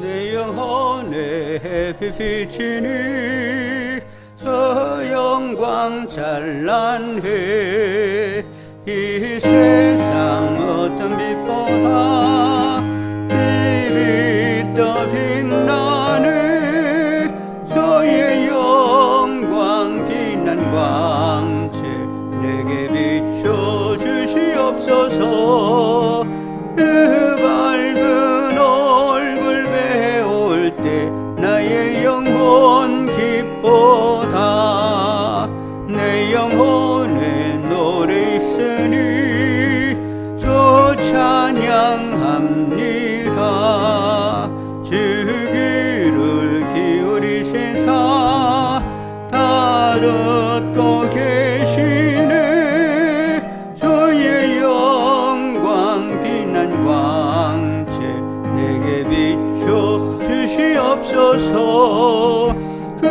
내 영혼에 햇빛 비치니 저 영광 찬란해 이 세상 어떤 빛보다 이 빛 더 빛나네 저의 영광 빛난 광채 내게 비춰 주시옵소서. 그 밝은 얼굴 배울 때 나의 영혼 기뻐다. 내 영혼에 노래 있으니 저 찬양합니다. 주 귀를 기울이시사 다 듣고 계시네 저의 영광 빛난 광채 내게 비춰 주시옵소서. 그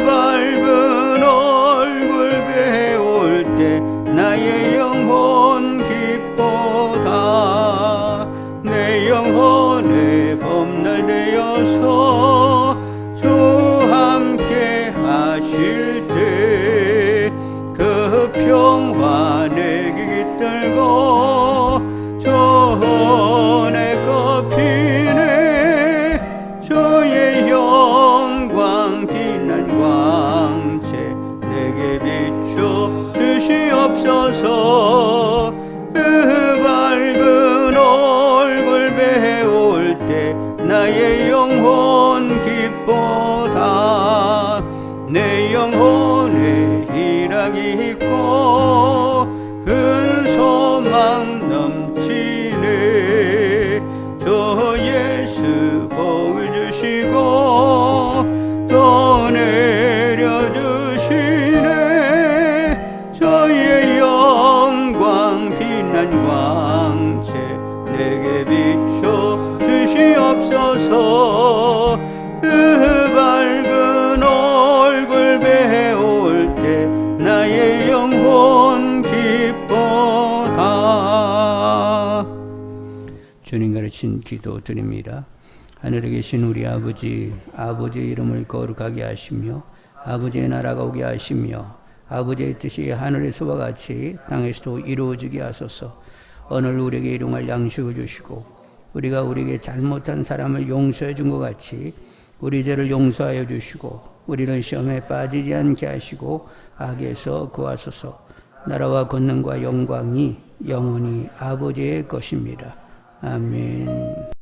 밝은 얼굴 배울 때 나의 영혼 기뻐다. 내 영혼의 봄날 되어서 주 함께 하실 때 그 평화 내게 깃들고 전에 꺾이네 저의 영광 빛난 광채 내게 비춰 주시옵소서. 그 밝은 얼굴 배울 때 나의 영혼 기뻐다. 내 영혼에 희락이 있고 큰 소망 넘치네 저 예수 복을 주시고 또 내려주시네 저의 영광 빛난 광채 내게 비춰 주시옵소서. 그 밝은 얼굴 배울 때 나의 영혼 기뻐다. 주님 가르친 기도 드립니다. 하늘에 계신 우리 아버지, 아버지의 이름을 거룩하게 하시며 아버지의 나라가 오게 하시며 아버지의 뜻이 하늘에서와 같이 땅에서도 이루어지게 하소서. 오늘 우리에게 일용할 양식을 주시고 우리가 우리에게 잘못한 사람을 용서해 준 것 같이 우리 죄를 용서하여 주시고 우리는 시험에 빠지지 않게 하시고 악에서 구하소서. 나라와 권능과 영광이 영원히 아버지의 것입니다. 아멘.